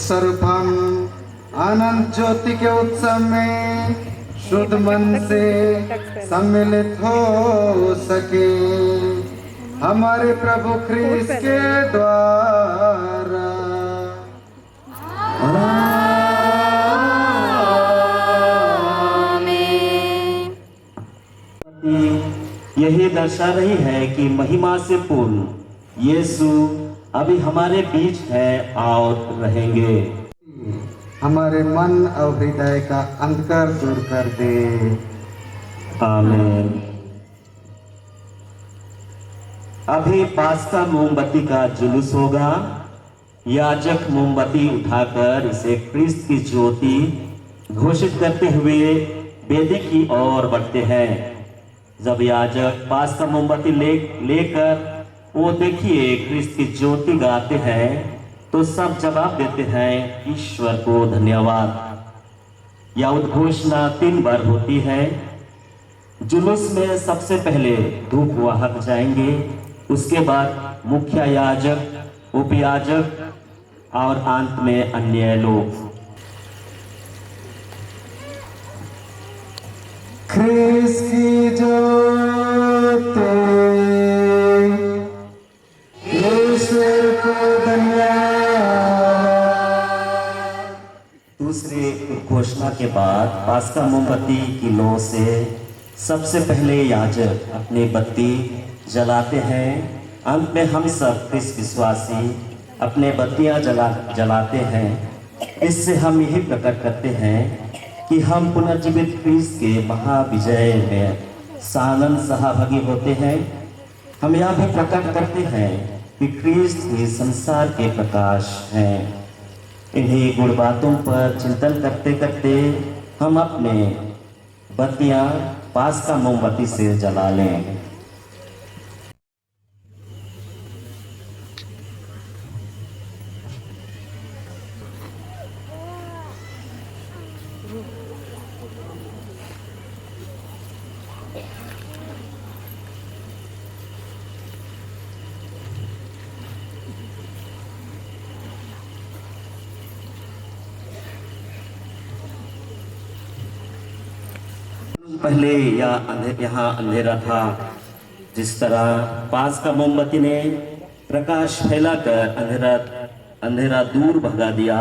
स्वरूप हम अनंत ज्योति के उत्सव में शुद्ध मन से सम्मिलित हो सके, हमारे प्रभु ख्रीस्त के द्वारा। यही दर्शा रही है कि महिमा से पूर्ण यीशु अभी हमारे बीच है और रहेंगे। हमारे मन और हृदय का अंधकार दूर कर दे। आमीन। अभी पास्का मोमबत्ती का जुलूस होगा। याजक मोमबत्ती उठाकर इसे ख्रीस्त की ज्योति घोषित करते हुए वेदी की ओर बढ़ते हैं। जब याजक पास्का मोमबत्ती लेकर वो देखिए ख्रीस्त की ज्योति गाते हैं तो सब जवाब देते हैं ईश्वर को धन्यवाद। यह उद्घोषणा 3 बार होती है। जुलूस में सबसे पहले धूप वाहक जाएंगे, उसके बाद मुख्य याजक, उपयाजक और अंत में अन्य लोग। ख्रीस्त की ज्योति ईश्वर को धन्यवाद। दूसरे घोषणा के बाद पास्का मोमबत्ती की लौ से सबसे पहले याजक अपनी बत्ती जलाते हैं। अंत में हम सब ख्रीस्त विश्वासी अपने बत्तियां जलाते हैं। इससे हम यही प्रकट करते हैं कि हम पुनर्जीवित ख्रीस्त के महाविजय में सानंद सहभागी होते हैं। हम यह भी प्रकट करते हैं कि ख्रीस्त ही संसार के प्रकाश हैं। इन्हीं गुण बातों पर चिंतन करते करते हम अपने बत्तियां पास्का मोमबत्ती से जला लें। पहले यहाँ अंधेरा था। जिस तरह पास्का मोमबत्ती ने प्रकाश फैलाकर अंधेरा दूर भगा दिया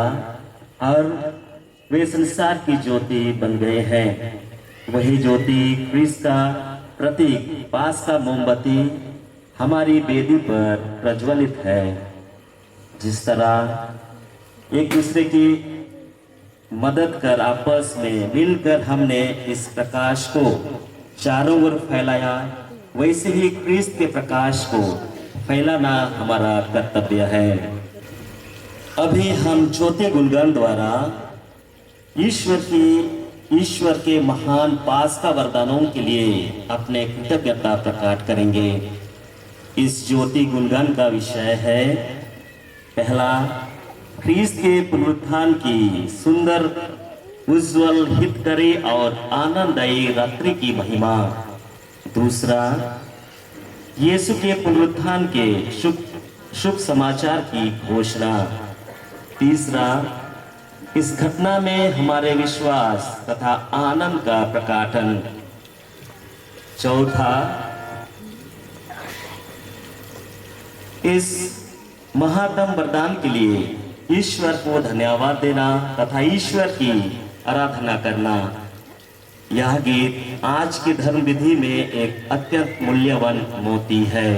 और वे संसार की ज्योति बन गए हैं, वही ज्योति ख्रीस्त का प्रतीक पास्का मोमबत्ती हमारी वेदी पर प्रज्वलित है। जिस तरह एक दूसरे की मदद कर आपस में मिलकर हमने इस प्रकाश को चारों ओर फैलाया, वैसे ही ख्रीस्त के प्रकाश को फैलाना हमारा कर्तव्य है। अभी हम ज्योति गुणगान द्वारा ईश्वर के महान पास्का वरदानों के लिए अपने कृतज्ञता प्रकट करेंगे। इस ज्योति गुणगान का विषय है, पहला, ख्रीस्त के पुनरुत्थान की सुंदर, उज्जवल, हितकारी और आनंददायी रात्रि की महिमा। दूसरा, यीशु के पुनरुत्थान के शुभ समाचार की घोषणा। तीसरा, इस घटना में हमारे विश्वास तथा आनंद का प्रकाशन। चौथा, इस महातम वरदान के लिए ईश्वर को धन्यवाद देना तथा ईश्वर की आराधना करना। यह गीत आज की धर्म विधि में एक अत्यंत मूल्यवान मोती है।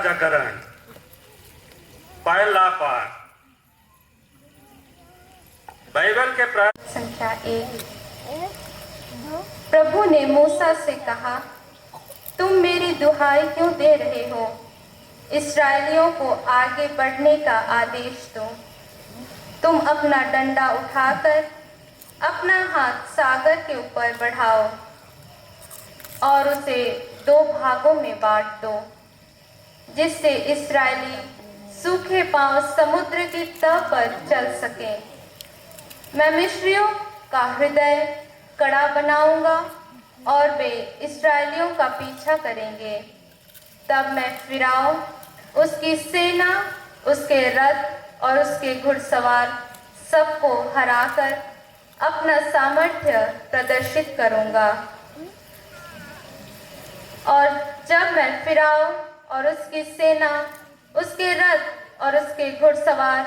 जागरण पहला पाठ बाइबल के संख्या 1। प्रभु ने मूसा से कहा, तुम मेरी दुहाई क्यों दे रहे हो? इस्राएलियों को आगे बढ़ने का आदेश दो। तुम अपना डंडा उठाकर अपना हाथ सागर के ऊपर बढ़ाओ और उसे 2 भागों में बांट दो, जिससे इस्राएली सूखे पांव समुद्र की तह पर चल सकें। मैं मिस्रियों का हृदय कड़ा बनाऊंगा और वे इस्राएलियों का पीछा करेंगे। तब मैं फिरौन, उसकी सेना, उसके रथ और उसके घुड़सवार सबको हराकर अपना सामर्थ्य प्रदर्शित करूंगा। और जब मैं फिरौन और उसकी सेना, उसके रथ और उसके घुड़सवार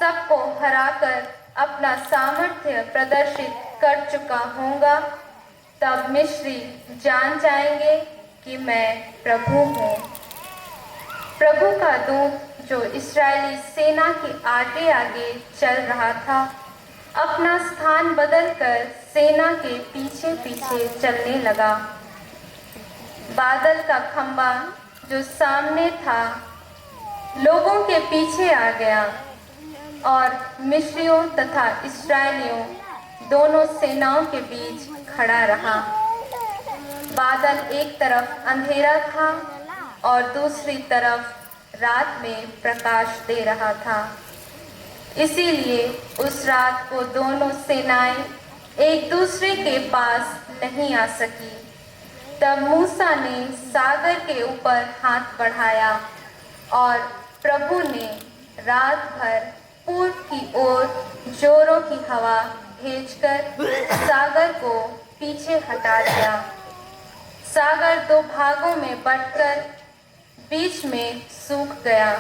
सबको हराकर अपना सामर्थ्य प्रदर्शित कर चुका होऊंगा, तब मिस्री जान जाएंगे कि मैं प्रभु हूँ। प्रभु का दूत जो इस्राएली सेना के आगे आगे चल रहा था, अपना स्थान बदलकर सेना के पीछे पीछे चलने लगा। बादल का खंबा जो सामने था लोगों के पीछे आ गया और मिस्रियों तथा इस्राएलियों दोनों सेनाओं के बीच खड़ा रहा। बादल एक तरफ अंधेरा था और दूसरी तरफ रात में प्रकाश दे रहा था। इसीलिए उस रात को दोनों सेनाएं एक दूसरे के पास नहीं आ सकी। तब मूसा ने सागर के ऊपर हाथ बढ़ाया और प्रभु ने रात भर पूर्व की ओर जोरों की हवा भेजकर सागर को पीछे हटा दिया। सागर 2 भागों में बंटकर बीच में सूख गया।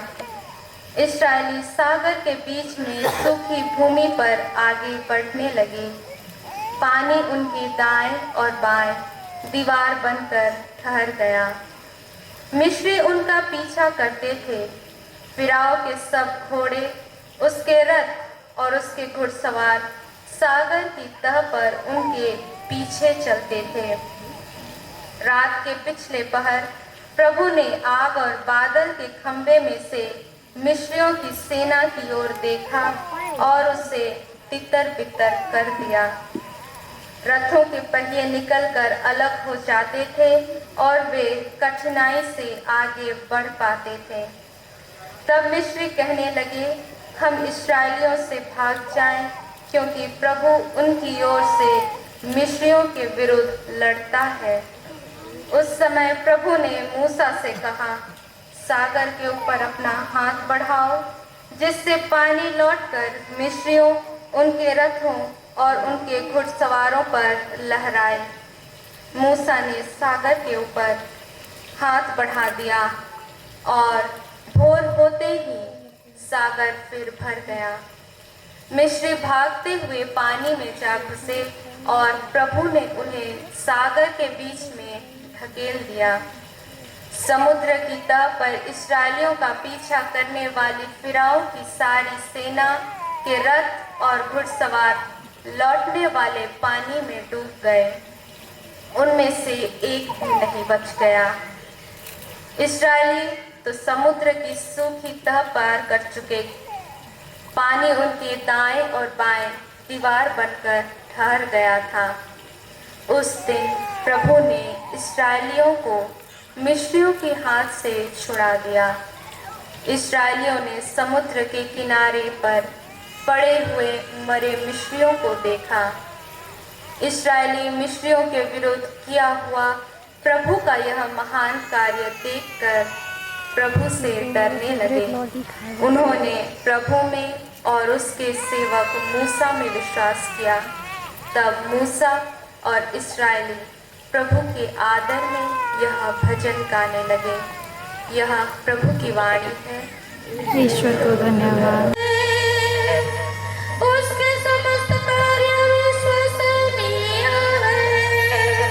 इस्राएली सागर के बीच में सूखी भूमि पर आगे बढ़ने लगे। पानी उनके दाएं और बाएं दीवार बनकर ठहर गया। मिस्री उनका पीछा करते थे। फिरौन के सब घोड़े, उसके रथ और उसके घुड़सवार सागर की तह पर उनके पीछे चलते थे। रात के पिछले पहर प्रभु ने आग और बादल के खंभे में से मिस्रियों की सेना की ओर देखा और उसे तितर-बितर कर दिया। रथों के पहिए निकलकर अलग हो जाते थे और वे कठिनाई से आगे बढ़ पाते थे। तब मिस्री कहने लगे, हम इस्राएलियों से भाग जाएं, क्योंकि प्रभु उनकी ओर से मिस्रियों के विरुद्ध लड़ता है। उस समय प्रभु ने मूसा से कहा, सागर के ऊपर अपना हाथ बढ़ाओ, जिससे पानी लौटकर मिस्रियों, उनके रथों और उनके घुड़सवारों पर लहराए। मूसा ने सागर के ऊपर हाथ बढ़ा दिया और भोर होते ही सागर फिर भर गया। मिस्री भागते हुए पानी में जा घुसे और प्रभु ने उन्हें सागर के बीच में धकेल दिया। समुद्र की तह पर इस्राएलियों का पीछा करने वाली फिरौन की सारी सेना के रथ और घुड़सवार लौटने वाले पानी में डूब गए। उनमें से एक भी नहीं बच गया। इस्राएली तो समुद्र की सूखी तह पार कर चुके। पानी उनके दाएं और बाएं दीवार बनकर ठहर गया था। उस दिन प्रभु ने इस्राएलियों को मिस्रियों के हाथ से छुड़ा दिया। इस्राएलियों ने समुद्र के किनारे पर पड़े हुए मरे मिस्रियों को देखा। इस्राएली मिस्रियों के विरुद्ध किया हुआ प्रभु का यह महान कार्य देखकर प्रभु से डरने लगे। उन्होंने प्रभु में और उसके सेवक मूसा में विश्वास किया। तब मूसा और इस्राएली प्रभु के आदर में यह भजन गाने लगे। यह प्रभु की वाणी है। ईश्वर को धन्यवाद। उसके समस्त कार्य विश्वसनीय है,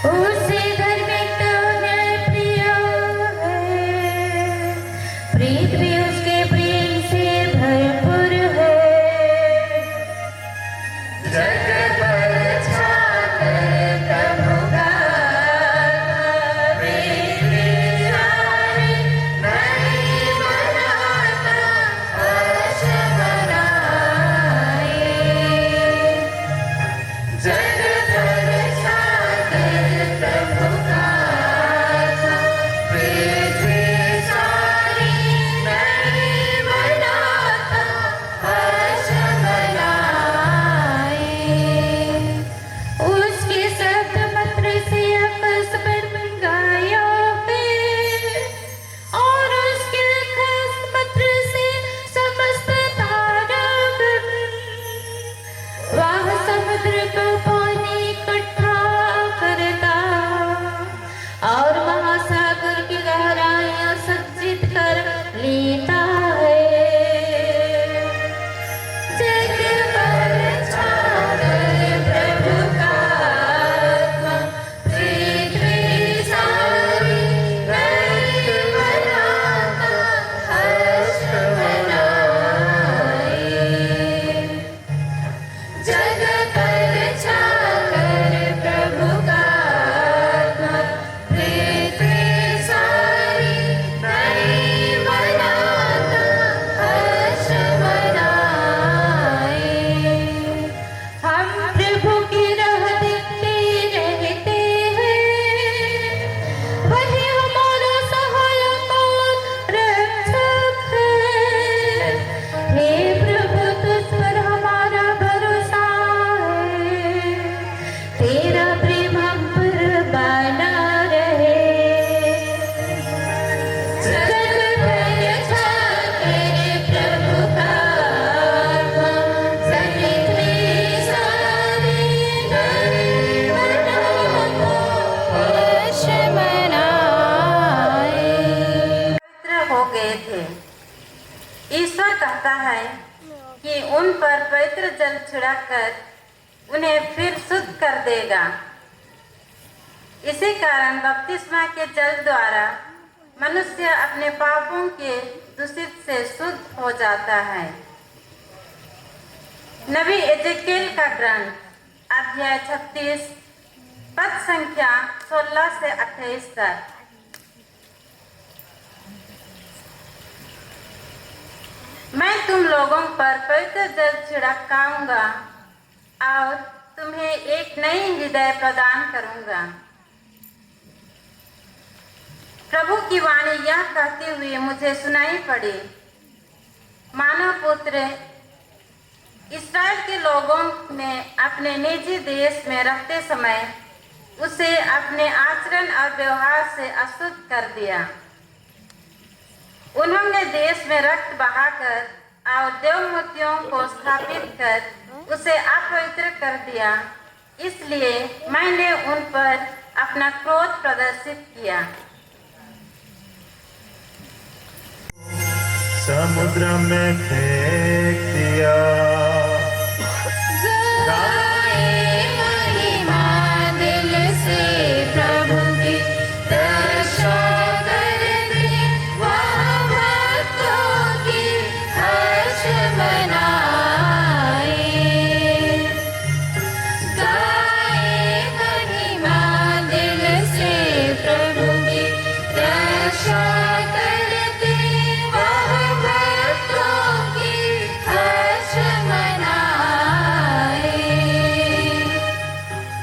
उसे धार्मिकता न्याय प्रिय है। करता है कि उन पर पवित्र जल छिड़ककर उन्हें फिर शुद्ध कर देगा। इसी कारण बपतिस्मा के जल द्वारा मनुष्य अपने पापों के दूषित से शुद्ध हो जाता है। नबी एजेकिएल का ग्रंथ अध्याय 36 पद संख्या 16 से 28 तक। मैं तुम लोगों पर पवित्र जल छिड़काऊंगा और तुम्हें एक नई हृदय प्रदान करूंगा। प्रभु की वाणी यह कहते हुए मुझे सुनाई पड़ी, मानव पुत्र, इस्राएल के लोगों ने अपने निजी देश में रहते समय उसे अपने आचरण और व्यवहार से अशुद्ध कर दिया। उन्होंने देश में रक्त बहाकर और देव मूर्तियों को स्थापित कर उसे अपवित्र कर दिया। इसलिए मैंने उन पर अपना क्रोध प्रदर्शित किया। समुद्र में फेंक दिया।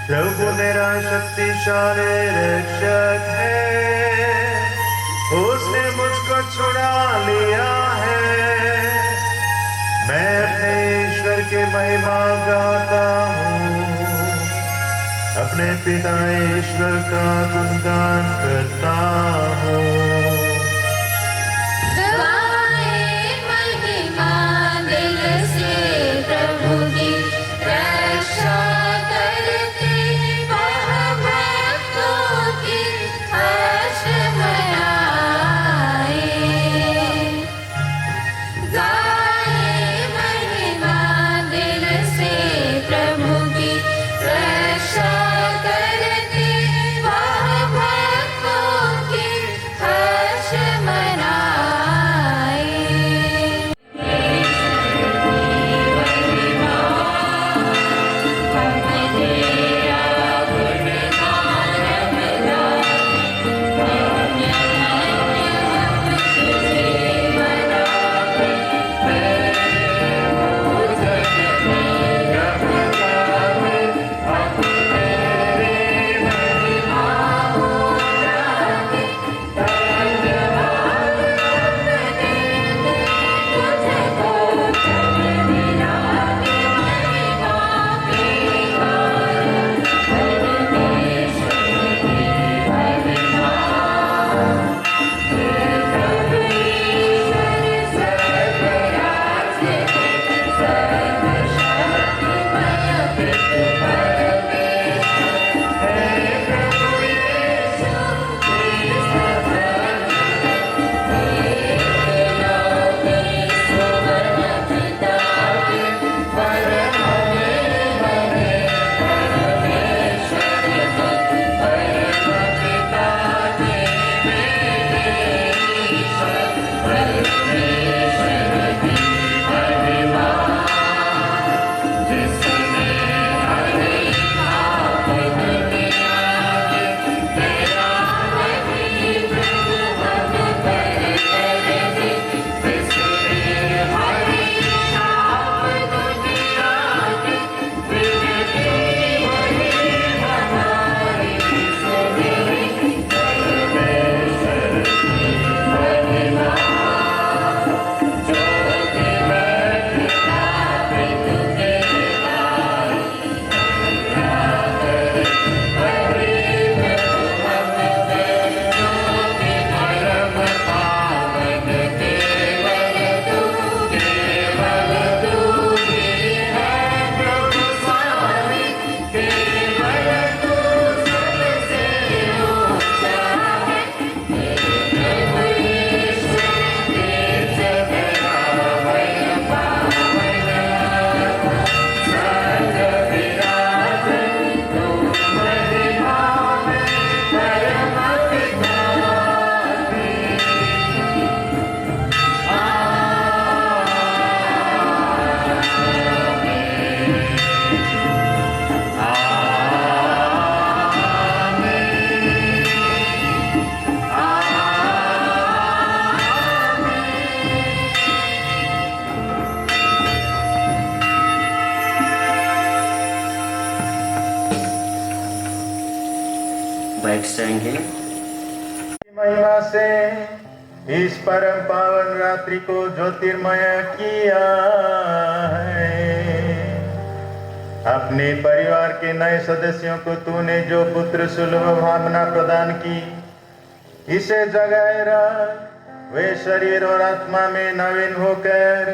प्रभु मेरा शक्तिशाली रक्षक है, उसने मुझको छुड़ा लिया है। मैं अपने ईश्वर की महिमा गाता हूँ, अपने पिता ईश्वर का गुणगान करता हूँ। गायक जाएंगे। महिमा से इस परम पावन रात्रि को ज्योतिर्मय किया है। अपने परिवार के नए सदस्यों को तूने जो पुत्र सुलभ भावना प्रदान की, इसे जगाए रख, वे शरीर और आत्मा में नवीन होकर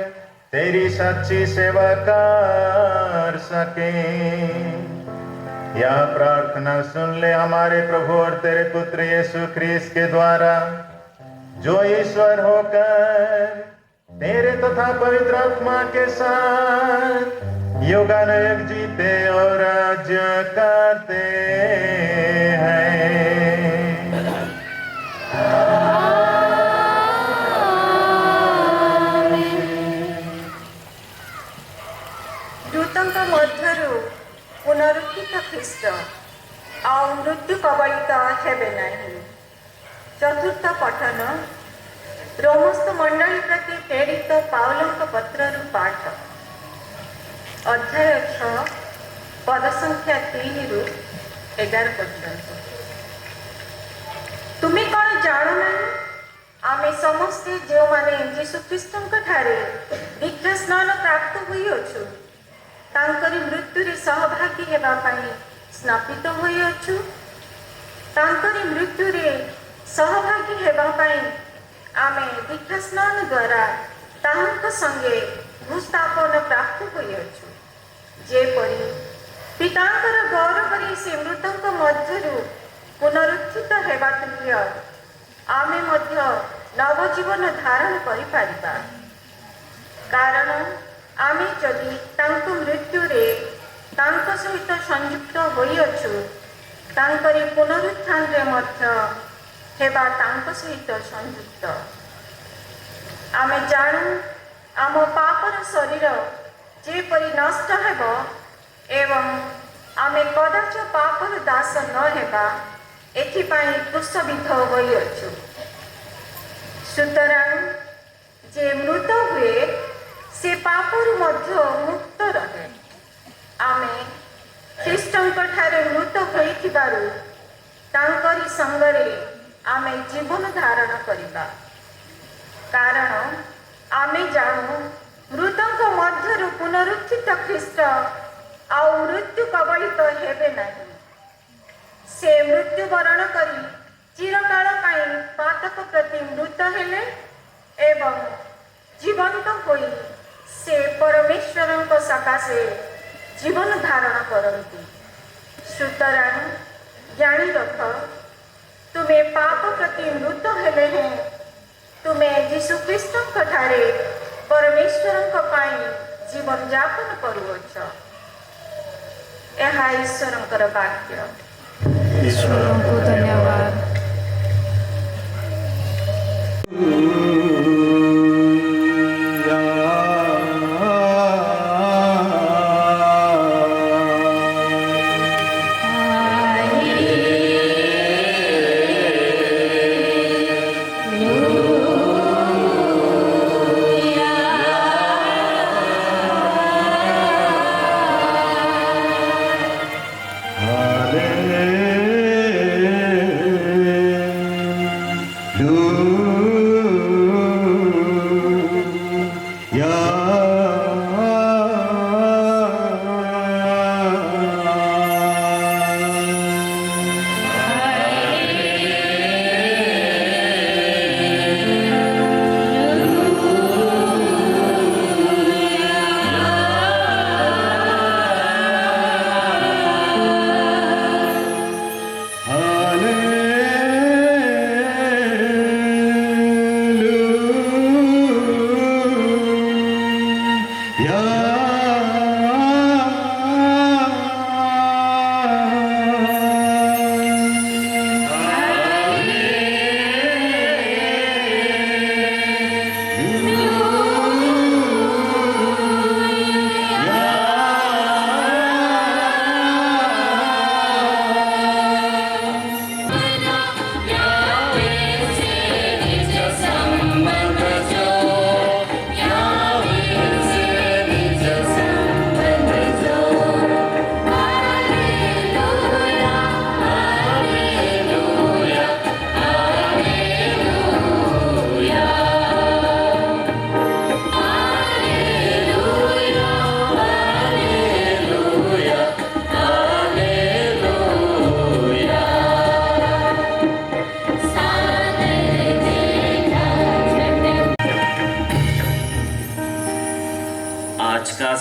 तेरी सच्ची सेवा कर सके। यह प्रार्थना सुन ले हमारे प्रभु और तेरे पुत्र यीशु ख्रीस्त के द्वारा, जो ईश्वर होकर तेरे तथा पवित्र आत्मा के साथ युगानुयुग जीते और राज्य करते हैं। दूतों मध्यरु पुनरुत्थित ख्रीष्ट आउ मृत्यु कबलित हेबे नहीं। चतुर्थ पठन रोमस्थ मंडली प्रति प्रेरित पाउलଙ୍କ पत्रରୁ पाठ अध्याय 6 पद संख्या 3 ରୁ 11 पर्यंत। तुम्हें कौन जानो नहीं, आमे समस्ते जो माने यीशु ख्रीष्टଙ୍କ ठारे दीक्षा स्नान प्राप्त हुई अछु, तांकरी मृत्यु रे सहभागी हेबा पाई स्नापित हुई अछु। तांकरी मृत्यु रे सहभागी हेबा पाई आमे दीक्षा स्नान द्वारा तांक संगे भूस्थापन प्राप्त हुई अछु। जेपरी पितांकर गौरव से मृतंक मध्यरु पुनरुत्थित हेबा तुल्य आमे मध्य नवजीवन धारण करि पारिबा। कारण आमे जदि तांक मृत्यु रे तांक सहित संयुक्त होई अछु, तांकरी पुनरुत्थान रे मध्य हेबा तांक सहित संयुक्त। आमे जानू आम पापर शरीर जेपरि नष्ट हेब एवं आमे कदाच पापर दास न हेबा एथिपाई क्रुशबिद्ध होई अछु। सुतरां जे मृत हुए से पापरु मध्य मुक्त रहे। आमे ख्रीष्टଙ୍କ ठारे मृत होइथिबारु तांकरी संगरे आमे जीवन धारण करिबा। कारण आमे जानू मृतंक मध्यरु पुनरुत्थित ख्रीष्ट आउ मृत्यु कबलित हेबे नहीं। से मृत्यु वरण करी चिरकाल पाई पातक प्रति मृत हेले एवं जीवंत होई से परमेश्वरଙ୍କ सकाशे जीवन धारण करती। सुतरां जानी रख, तुम्हें पाप प्रति मृत हेले हैं, तुम्हें यीशु ख्रीष्टଙ୍କ ठारे परमेश्वरଙ୍କ पाई जीवन यापन करुअछ। यह ईश्वरଙ୍କର वाक्य। ईश्वर को धन्यवाद। Hallelujah.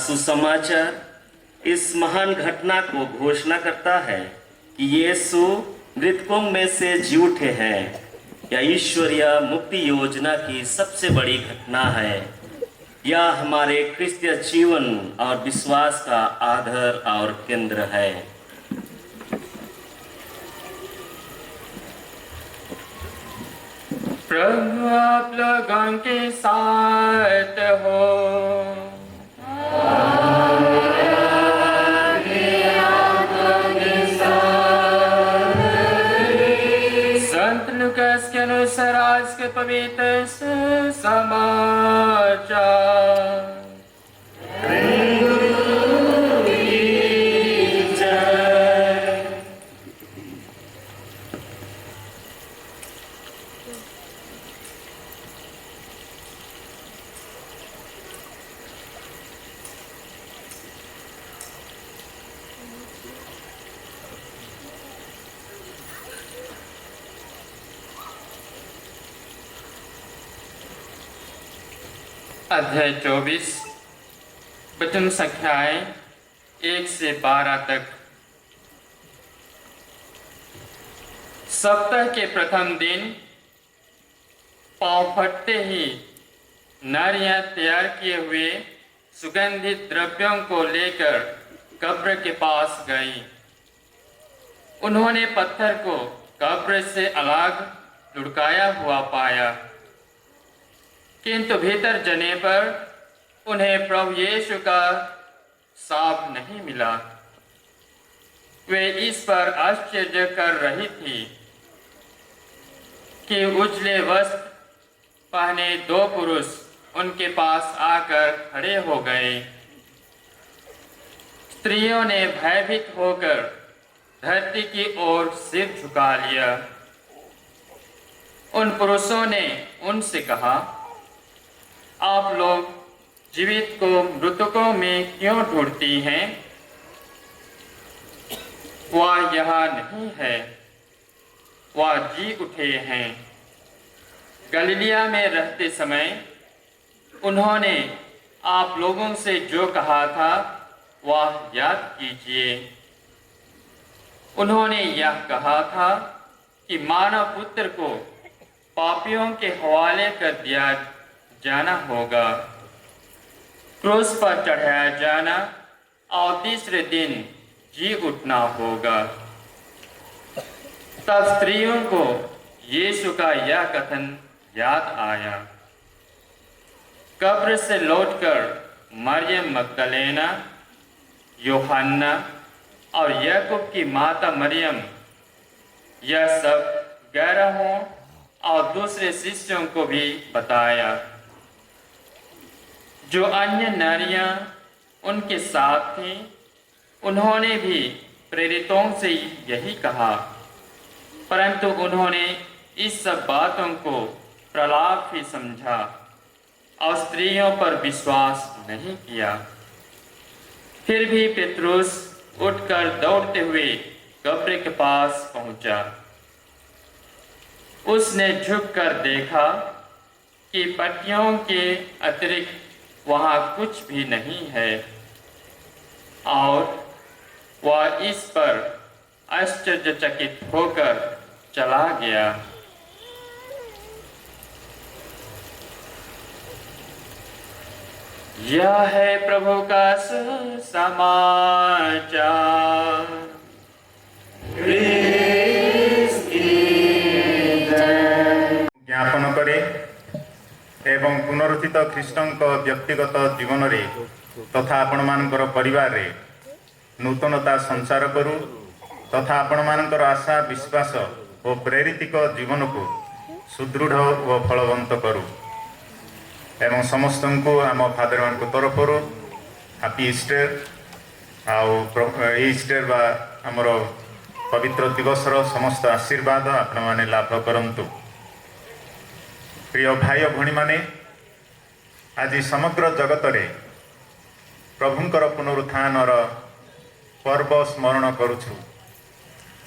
सुसमाचार इस महान घटना को घोषणा करता है कि यीशु मृतकों में से जी उठे हैं। यह ईश्वरीय मुक्ति योजना की सबसे बड़ी घटना है। यह हमारे क्रिस्तीय जीवन और विश्वास का आधार और केंद्र है। प्रभु आप लोगों के साथ हो। संत लूकास के अनुसार आज के पवित्र सुसमाचार। अध्याय 24 वचन संख्याएं 1 से 12 तक। सप्ताह के प्रथम दिन पाँव फटते ही नारियां तैयार किए हुए सुगंधित द्रव्यों को लेकर कब्र के पास गई। उन्होंने पत्थर को कब्र से अलग लुढ़काया हुआ पाया, किंतु भीतर जाने पर उन्हें प्रभु यीशु का साफ नहीं मिला। वे इस पर आश्चर्य कर रही थी कि उजले वस्त्र पहने 2 पुरुष उनके पास आकर खड़े हो गए। स्त्रियों ने भयभीत होकर धरती की ओर सिर झुका लिया। उन पुरुषों ने उनसे कहा, आप लोग जीवित को मृतकों में क्यों ढूंढती हैं? वह यहाँ नहीं है, वह जी उठे हैं। गलीलिया में रहते समय उन्होंने आप लोगों से जो कहा था वह याद कीजिए। उन्होंने यह कहा था कि मानव पुत्र को पापियों के हवाले कर दिया जाना होगा, क्रूस पर चढ़ाया जाना और तीसरे दिन जी उठना होगा। तब स्त्रियों को यीशु का यह कथन याद आया। कब्र से लौटकर मरियम मगदलेना, यूहन्ना और याकूब की माता मरियम यह सब 11 और दूसरे शिष्यों को भी बताया। जो अन्य नारियां उनके साथ थीं, उन्होंने भी प्रेरितों से यही कहा, परंतु उन्होंने इस सब बातों को प्रलाप ही समझा और स्त्रियों पर विश्वास नहीं किया। फिर भी पेत्रुस उठकर दौड़ते हुए कब्र के पास पहुंचा। उसने झुककर देखा कि पट्टियों के अतिरिक्त वहाँ कुछ भी नहीं है, और वह इस पर आश्चर्यचकित होकर चला गया। यह है प्रभु का सुसमाचार। ज्ञापन करे एवं पुनरुत्थित ख्रीष्टଙ୍କ व्यक्तिगत जीवन रे तथा आपण मानकर परिवार रे नूतनता संचार करू तथा आपण मानकर आशा विश्वास और प्रेरितिक जीवन को सुदृढ़ और फलवंत करू एवं समस्त को आम फादर मान तरफ हैप्पी ईस्टर ईस्टर बा आमर पवित्र दिवसर समस्त आशीर्वाद आपण माने लाभ करंतु। प्रिय भाई भणी माने आज समग्र जगत रे प्रभुंकर पुनरुत्थानर पर्व स्मरण करुछु।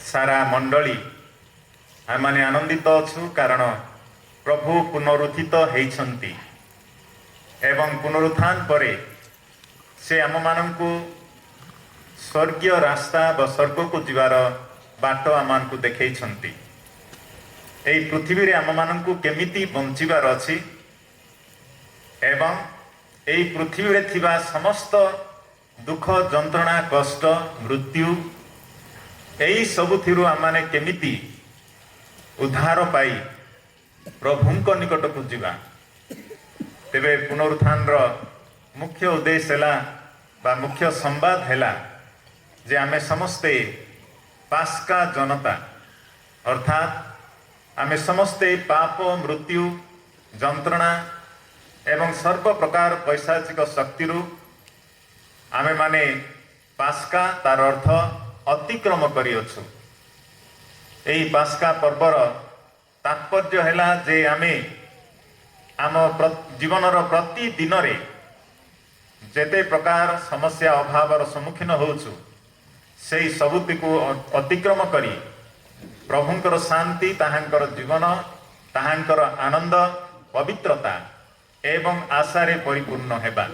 सारा मंडली आमाने आनंदित अछु कारण प्रभु पुनरुत्थित हेइछन्ति एवं पुनरुत्थान परे से आम मानू स्वर्गीय रास्ता व स्वर्ग को जीवार बाट आम को देखई पृथ्वी रे आम मानू केमिति बंचिबार अछि एवं एई पृथ्वी रे थिबा समस्त दुख जंत्रणा कष्ट मृत्यु एई सबुथिरु आमाने केमिति उद्धार पाई प्रभुंक निकट को जीवा। तेबे पुनरुत्थान रो मुख्य उद्देश्य है बा मुख्य संवाद है जे आमे समस्ते पास्का जनता अर्थात आमे समस्ते पाप मृत्यु जंत्रणा एवं सर्व प्रकार पैशाचिक शक्ति आमे माने पास्का तार अर्थ अतिक्रम करिअछु। एई पास्का पर्वर तात्पर्य है जे आमे आम जीवनर प्रति दिन रे जेते प्रकार समस्या अभावर सम्मुखीन होउछु से सबुति को अतिक्रम करी प्रभुंकर शांति ताहांकर जीवन ताहांकर आनंद पवित्रता एवं आशारे परिपूर्ण हेबा।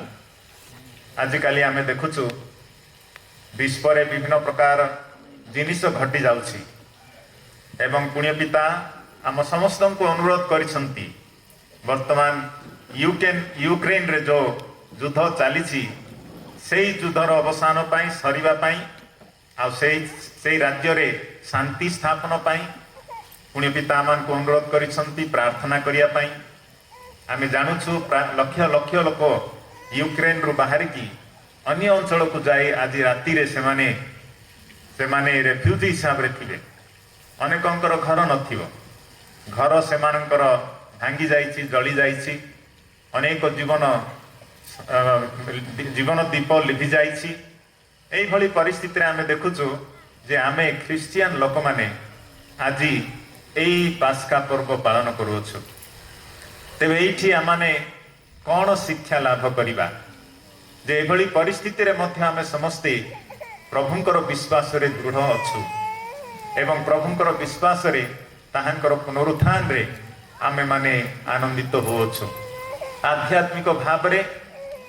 आजिकाली आमे देखुछु विश्व विभिन्न प्रकार जिनिस घटी जाउछि एवं पुण्य पिता आम समस्त को अनुरोध करिसंती वर्तमान यूक्रेन रे जो युद्ध चली से युद्धर अवसान पाई सरीबा पाई आ से राज्य रे शांति स्थापन पाई पुण्य पिता मान को अनुरोध करिसंती प्रार्थना करिया पाई। आमे जानुछु लक्ष लक्ष लोक यूक्रेन रु बाहर की अन्य अंचल को जाए आज राति रे सेमाने रेफ्यूजी हिसाब रे थिबे अनेकंकर घर नथिबो घर सेमानंकर भांगी जाइछि जली जाइछि अनेक जीवन दीप लिभि जाइछि। एई भली परिस्थिति रे आमे देखुछु जे आमे ख्रिस्टियन लोक माने आज एई पास्का पर्व पालन करूछु। तेबे एठी आमाने कौन शिक्षा लाभ करिबा जे एभली परिस्थिति रे मध्य आमे समस्ते प्रभुंकर विश्वास रे दृढ़ अछु एवं प्रभुंकर विश्वास रे ताहांकर पुनरुत्थान रे आमे माने आनंदित होउछु। आध्यात्मिक भाव रे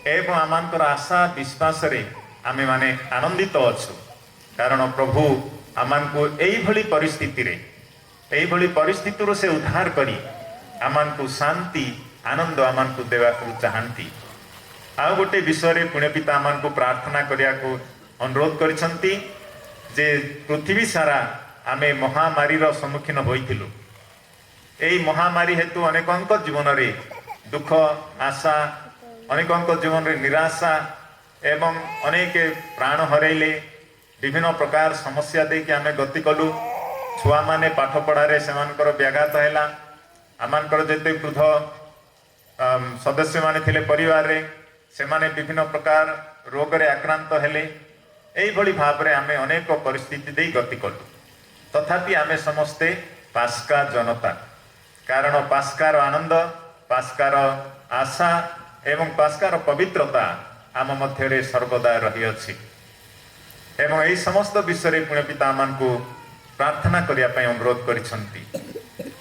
एवं आमानकर आशा विश्वास रे आमे माने आनंदित अछु कारण प्रभु आमान को एई भली परिस्थिति रो से उद्धार करी आमान को शांति आनंद आमान को देवा को चाहंती। आ गोटे विषय रे पुण्य पिता आमान को प्रार्थना करिया को अनुरोध करिसंती जे पृथ्वी सारा आमे महामारी रो सम्मुखीन होइथिलु। एई महामारी हेतु अनेकंक जीवन रे दुख आशा अनेकंक जीवन रे निराशा एवं अनेक प्राण हरैले विभिन्न प्रकार समस्या दे कि आमे गति कलु। छुआ माने पाठ पढ़ारे सेमानकर व्याघात हैला आमानकर जेते वृद्ध सदस्य माने थिले परिवार रे सेमाने विभिन्न प्रकार रोग रे आक्रांत हेले। एई भली भाव रे आमे अनेक परिस्थिति दे गति कलु तथापि आमे समस्ते पास्का जनता कारण पास्कार आनंद पास्कार आशा एवं पास्कार पवित्रता आम मध्य रे सर्वदा रही अछि एवं एई समस्त विषय रे पुण्य पिता मान को प्रार्थना करिया पई अनुरोध करिसंती।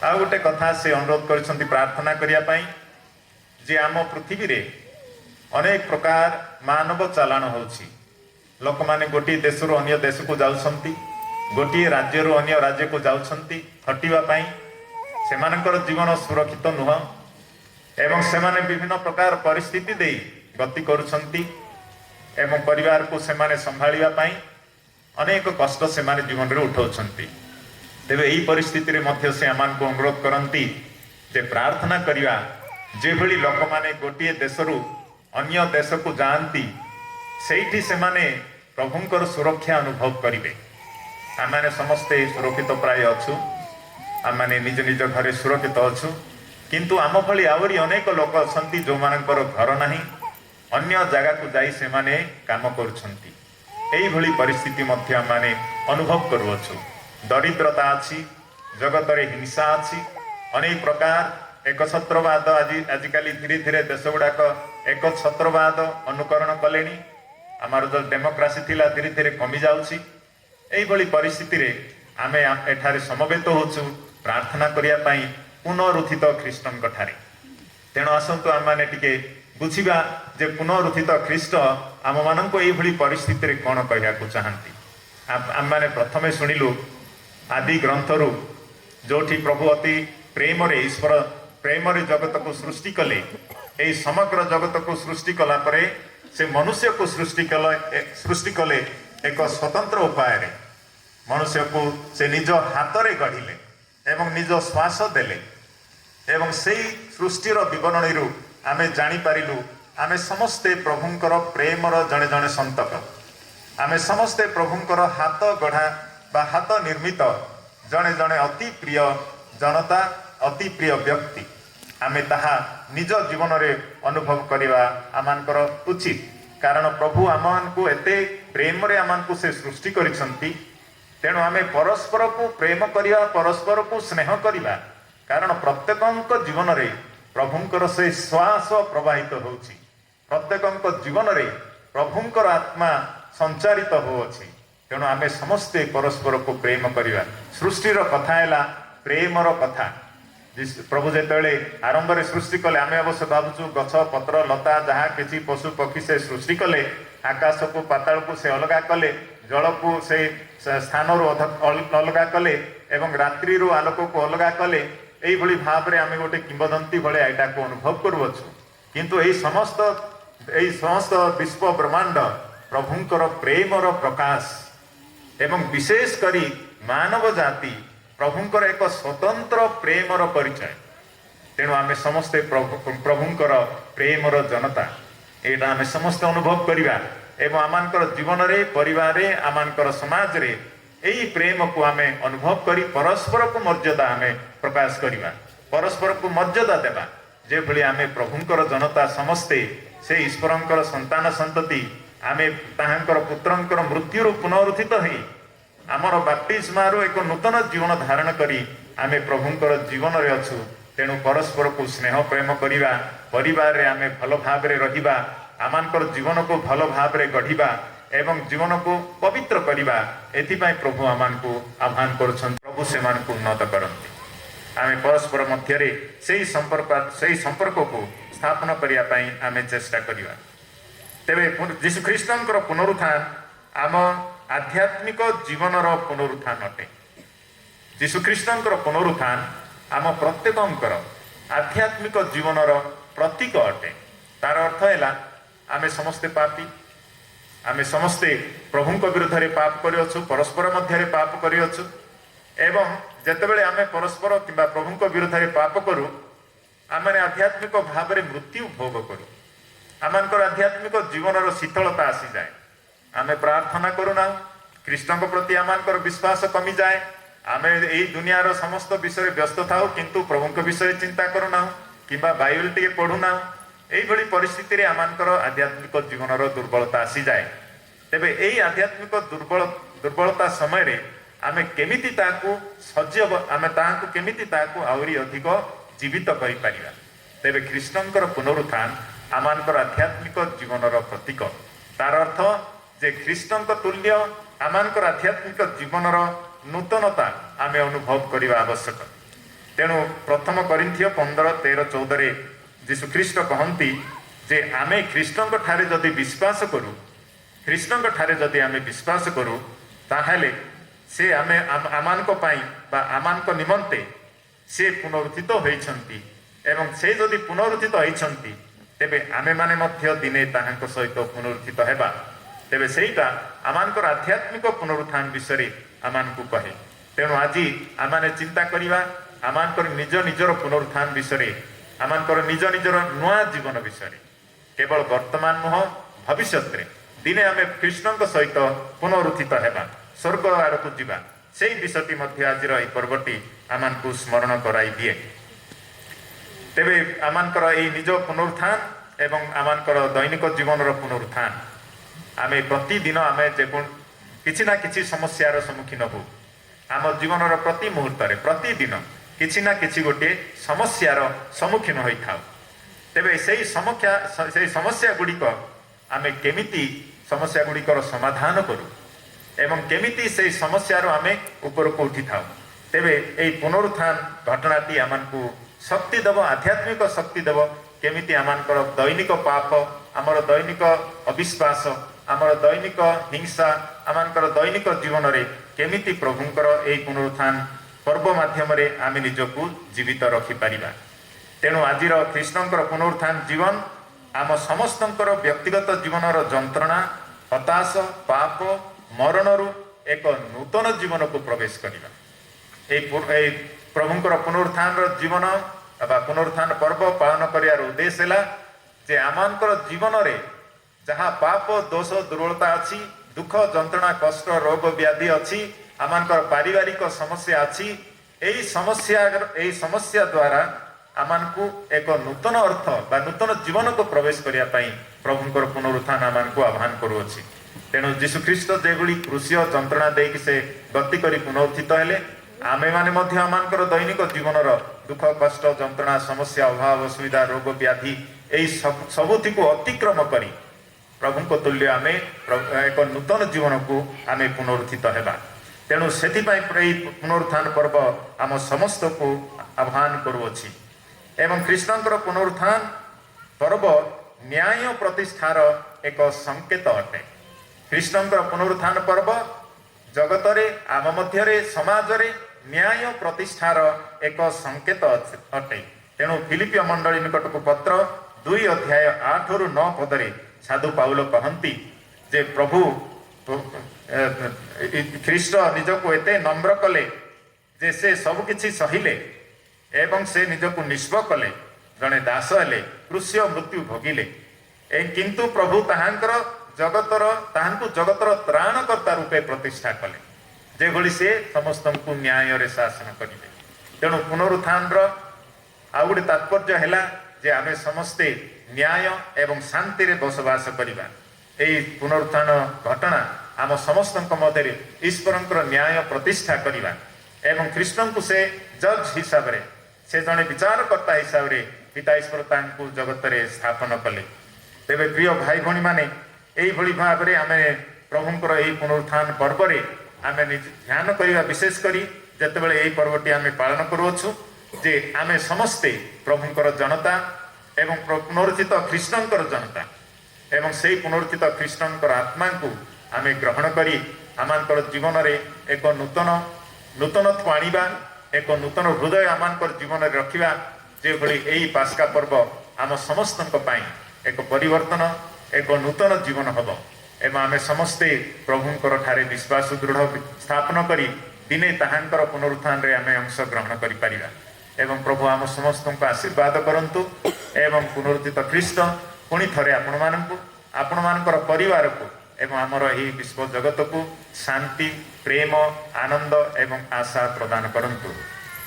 आ गोटे कथा से अनुरोध करिसंती प्रार्थना करिया पई जे आम पृथ्वी रे अनेक प्रकार मानव चालान होछि। लोक माने गोटी देश रो अन्य देश को जाउछंती गोटी राज्य रो अन्य राज्य को जाउछंती खटिबा पई सेमानकर जीवन सुरक्षित नुह एवं सेमाने विभिन्न प्रकार परिस्थिति दे गति करुछंती एवं परिवार को सेमाने संभालिबा पई अनेक कष्ट सेमाने जीवन रे उठाउछंती। तेबे एई परिस्थिति रे मध्य से आमान को अनुरोध करंती जे प्रार्थना करिवा जे भली लोक माने गोटी देश रु अन्य देश को जानती सेठी सेमाने प्रभुंकर सुरक्षा अनुभव करिवे। आमाने समस्ते सुरक्षित प्राय अछु आमाने निज निज घरे सुरक्षित अछु किंतु आम भली आवरी अनेक लोक अछंती जो मानकर घर नाही अन्य जगह को जाई सेमाने काम करुछंती। एई भली परिस्थिति मध्य आमाने अनुभव करूअछु। दरिद्रता अछि जगत रे हिंसा अछि अनेक प्रकार एक छत्रवाद आजिकाली धीरे धीरे देश गुड़ाक एक छत्रवाद अनुकरण कलेनी आमार जो डेमोक्रेसी थिला धीरे धीरे कमी जाउछि। एई भली परिस्थिति रे आमे एठारे समवेत होछु प्रार्थना करिया पई पुनरुत्थित ख्रीष्टन कठारे। तेणु आसंतु आम माने टिके बुझिबा जे पुनरुत्थित ख्रीष्ट आम माननको एभଳି परिस्थिति कौन कहवाक चाहती। आम मैंने प्रथमे शुणिलु आदि ग्रंथरु जोठी प्रभु अति प्रेम रे ईश्वर प्रेम रे जगत को सृष्टि कले। यही समग्र जगत को सृष्टि कला परे से मनुष्य को सृष्टि कले एक स्वतंत्र उपाय रे मनुष्य को से निज हाथ रे गढ़िले एवं निज श्वास देले एवं सेई सृष्टिर विवरणी रु आमे जानी पारिलु आमे समस्ते प्रभुंकर प्रेमर जड़े जड़े संतक आमे समस्ते प्रभुंकर हाथ गढ़ा बा हाथ निर्मित जड़े जड़े अति प्रिय जनता अति प्रिय व्यक्ति आमे ताहा निज जीवन रे अनुभव करवा आमानकर उचित। कारण प्रभु आमको एते प्रेम रे आमको से सृष्टि करिसंती तेणु आमे परस्पर को प्रेम करिवा परस्पर को स्नेह करिवा। कारण प्रत्येक जीवन रे प्रभुंकर से श्वास प्रवाहित होउछि प्रत्येक जीवन रे प्रभुंकर आत्मा संचारित होउछि। तेणु आमे समस्ते परस्पर को प्रेम करिवा। सृष्टिर कथा हैला प्रेमर कथा। प्रभु जेतले आरंभ रे सृष्टि कले आमे अवश्य भाबुछु गछ पत्र लता जहा किछि पशु पक्षी से सृष्टि कले आकाश को पाताल को से अलगा कले जल को से स्थान रु अलगा कले एवं रात्रि रु आलोक को अलगा कले। यही भली भाव रे आमे गोटे किंवदंती भले एटा को अनुभव करूछु। किंतु एही समस्त विश्व ब्रह्मांड प्रभुंकर प्रेमर प्रकाश एवं विशेष करी मानव जाति प्रभुंकर एक स्वतंत्र प्रेमर परिचय। तेणु आमे समस्ते प्रभुंकर प्रेमर जनता एटा आमे समस्त अनुभव करिवा एवं आमानकर जीवन रे परिवार रे आमानकर समाज रे एही प्रेम को आमे अनुभव करी परस्पर को मर्यादा आमे प्रकाश करिवा परस्पर को मर्यादा देवा। जे भली आमे प्रभुंकर जनता समस्ते से ईश्वरंकर संतान संतति आमे ताहांकर पुत्रंकर मृत्यु पुनरुत्थित हेई आमर बाप्तिस्मारू एक नूतन जीवन धारण करी आमे प्रभुंकर जीवन रे अछु। तेणु परस्पर को स्नेह प्रेम करिवा परिवार रे आमे भल भाव रे रहिबा आमानकर जीवन को भल भाव रे गढ़िबा एवं जीवन को पवित्र करिबा। एथिपाई प्रभु आमानकु आह्वान करुछन प्रभु सेमानकु उन्नत करंती। आमे परस्पर मध्य रे सेही संपर्क को स्थापना करिया पई आमे चेष्टा करिवा। तेबे यीशु ख्रीष्टंकर पुनरुत्थान आम आध्यात्मिक जीवनर पुनरुत्थान अटे। यीशु ख्रीष्टंकर पुनरुत्थान आम प्रत्येकंकर आध्यात्मिक जीवनर प्रतीक अटे। तार अर्थ है आमे समस्ते पापी आमे समस्ते प्रभुंक विरुद्ध रे पाप करिअछु परस्पर मध्य रे पाप करिअछु एवं जेतेबेले आमे परस्पर किंबा प्रभुंक विरुद्ध रे पाप करू आमे आध्यात्मिक भाव रे मृत्यु भोग करू आमनकर आध्यात्मिक जीवनर शीतलता आसी जाए। आमे प्रार्थना करूना ख्रीष्टंक प्रति आमनकर विश्वास कमी जाए आमे एई दुनियार समस्त विषय व्यस्त थाउ किंतु प्रभुंक विषय चिंता करूना किंबा बाइबल टिके पढुना एई भली परिस्थिति रे आमनकर आध्यात्मिक जीवनर दुर्बलता आसी जाए। तेबे एई आध्यात्मिक दुर्बलता समय रे आमे केमिति ताकू सजीव आमे ताकू केमिति ताकू आउरी अधिक जीवित करि परिबा। तेबे ख्रीष्टंकर पुनरुत्थान आमनकर आध्यात्मिक जीवनर प्रतीक। तार अर्थ जे ख्रीष्टंक तुल्य आमनकर आध्यात्मिक जीवनर नूतनता आमे अनुभव करिबा आवश्यक। तेणु प्रथम करिन्थियो 15:13-14 रे यीशु ख्रीष्ट कहंती जे आमे ख्रीष्टंक ठारे जदि विश्वास करू ख्रीष्टंक ठारे जदि आमे विश्वास करू ताहेले से आमे आमानक पई बा आमानक निमंते से पुनरुत्थित होइछंती एवं से जदि पुनरुत्थित होइछंती तेबे आमे माने मध्य दिने ताहांक सहित पुनरुत्थित हेबा। तेबे सेईटा आमानकर आध्यात्मिक पुनरुत्थान विषय आमानकु कहे। तेणु आज आमाने चिंता करिवा आमानकर निज निजर पुनरुत्थान विषय आमानकर निज निजर नुआ जीवन विषय केवल वर्तमान नुह भविष्यत रे दिने आमे कृष्णंक सहित पुनरुत्थित हेबा स्वर्ग आड़कु जीवा सेई विषयटी मध्य आजिर एई पर्वटी आमानकु स्मरण कराई दिए। तेबे आमानकर एई निज पुनरुत्थान एवं आमानकर दैनिक जीवनर पुनरुत्थान आमे प्रतिदिन आमे जेकोन किछि ना किछि समस्यार सम्मुखीन हो आम जीवनर प्रति मुहूर्त रे प्रतिदिन किछि ना किछि गोटे समस्यार सम्मुखीन होई थाउ। तेबे सेई समस्या गुड़िक आमे केमिति समस्या गुड़िकर समाधान करू एवं केमिति सेई समस्यार आमे ऊपर को उठी थाउ। तेबे एई पुनरुत्थान घटनाटी आमनकु शक्ति देव आध्यात्मिक शक्ति देव केमिति आमानकर दैनिक पाप आमर दैनिक अविश्वास आमर दैनिक हिंसा आमानकर दैनिक जीवन रे केमिति प्रभुंकर एई पुनरुत्थान पर्व माध्यम रे आमे निजकु जीवित रखि परिबा। तेणु आजिर कृष्णंकर पुनरुत्थान जीवन आम समस्तंकर व्यक्तिगत जीवनर जंत्रणा हताश पाप मरणरु एक नूतन जीवन को प्रवेश करिबा। एई प्रभुंकर पुनरुत्थान जीवन बा पुनरुत्थान पर्व पालन करियार उद्देश्य है जे आमानकर जीवन रे जहाँ पाप दोष दुर्बलता अच्छी दुख जंत्रणा कष्ट रोग व्याधि अच्छी आमानकर पारिवारिक समस्या अच्छी एई समस्या द्वारा आमानकु एक नूतन अर्थ बा नूतन जीवन को प्रवेश करिया पई प्रभुंकर पुनरुत्थान आमानकु आह्वान करूअछि। तेणु जीशु ख्रीष्ट जेगुली क्रूसीय जंत्रणा देकी से गति करी पुनरुत्थित हेले आमे माने मध्य आमानकर दैनिक जीवनर दुख कष्ट जंत्रणा समस्या अभाव असुविधा रोग व्याधि एई सबुथि को अतिक्रम करी प्रभु को तुल्य आमे एक नूतन जीवन को आमे पुनरुत्थित हेबा। तेणु सेथिपाई पुनरुत्थान पर्व आम समस्त को आह्वान करूअछि एवं कृष्णंकर पुनरुत्थान पर्व न्याय प्रतिष्ठार एक संकेत अटे। कृष्णंकर पुनरुत्थान पर्व जगतरे आम मध्यरे समाजरे न्याय प्रतिष्ठार एक संकेत अटे। तेणु फिलिपिय मंडली निकट को पत्र 2 अध्याय 8 रु 9 पदरे साधु पाउल कहती जे प्रभु ख्रीष्ट निजको एते नम्र कले जे से सब किछि सहिले एवं से निजको निष्प कले जड़े दास हेले क्रूसीय मृत्यु भोगिले किंतु प्रभु ताहांकर जगतर त्राणकर्ता रूपे प्रतिष्ठा कले जेभली से समस्त को न्याय रे शासन करेंगे। तेणु पुनरुत्थान आउ गोटे तात्पर्य है जे आमे समस्ते न्याय एवं शांति रे बसवास करिबा। एई पुनरुत्थान घटना आम समस्त मध्य ईश्वरंकर न्याय प्रतिष्ठा करिबा एवं कृष्ण को से जज हिसाब रे से जने विचारकर्ता हिसाब रे पिता ईश्वर तांकु जगत रे स्थापन कले। तेबे प्रिय भाई भणी माने एई भली भाव रे आमे प्रभुंकर एई पुनरुत्थान पर्व रे आमे ध्यान करिबा विशेष करी जेतेबेले एई पर्वटी आमे पालन करूछु जे आमे समस्ते प्रभुंकर जनता एवं पुनरुत्थित कृष्णंकर जनता एवं से पुनरुत्थित कृष्णंकर आत्मा को आमे ग्रहण करी आमानकर जीवन रे एक नूतनत्व आनिबा एक नूतन हृदय आमानकर जीवन रे रखिबा जे भली एई पास्का पर्व आम समस्तक पई एक परिवर्तन एक नूतन जीवन हब एवं आमे समस्ते प्रभुंकर ठारे विश्वास दृढ़ स्थापन करी दिने ताहांकर पुनरुत्थान रे आमे अंश ग्रहण करि परिबा एवं प्रभु आम समस्त को आशीर्वाद करंतु एवं पुनरुत्थित ख्रीष्ट पुणी थरे आपण मानकर परिवार को एवं आमर एही विश्व जगत को शांति प्रेम आनंद एवं आशा प्रदान करंतु।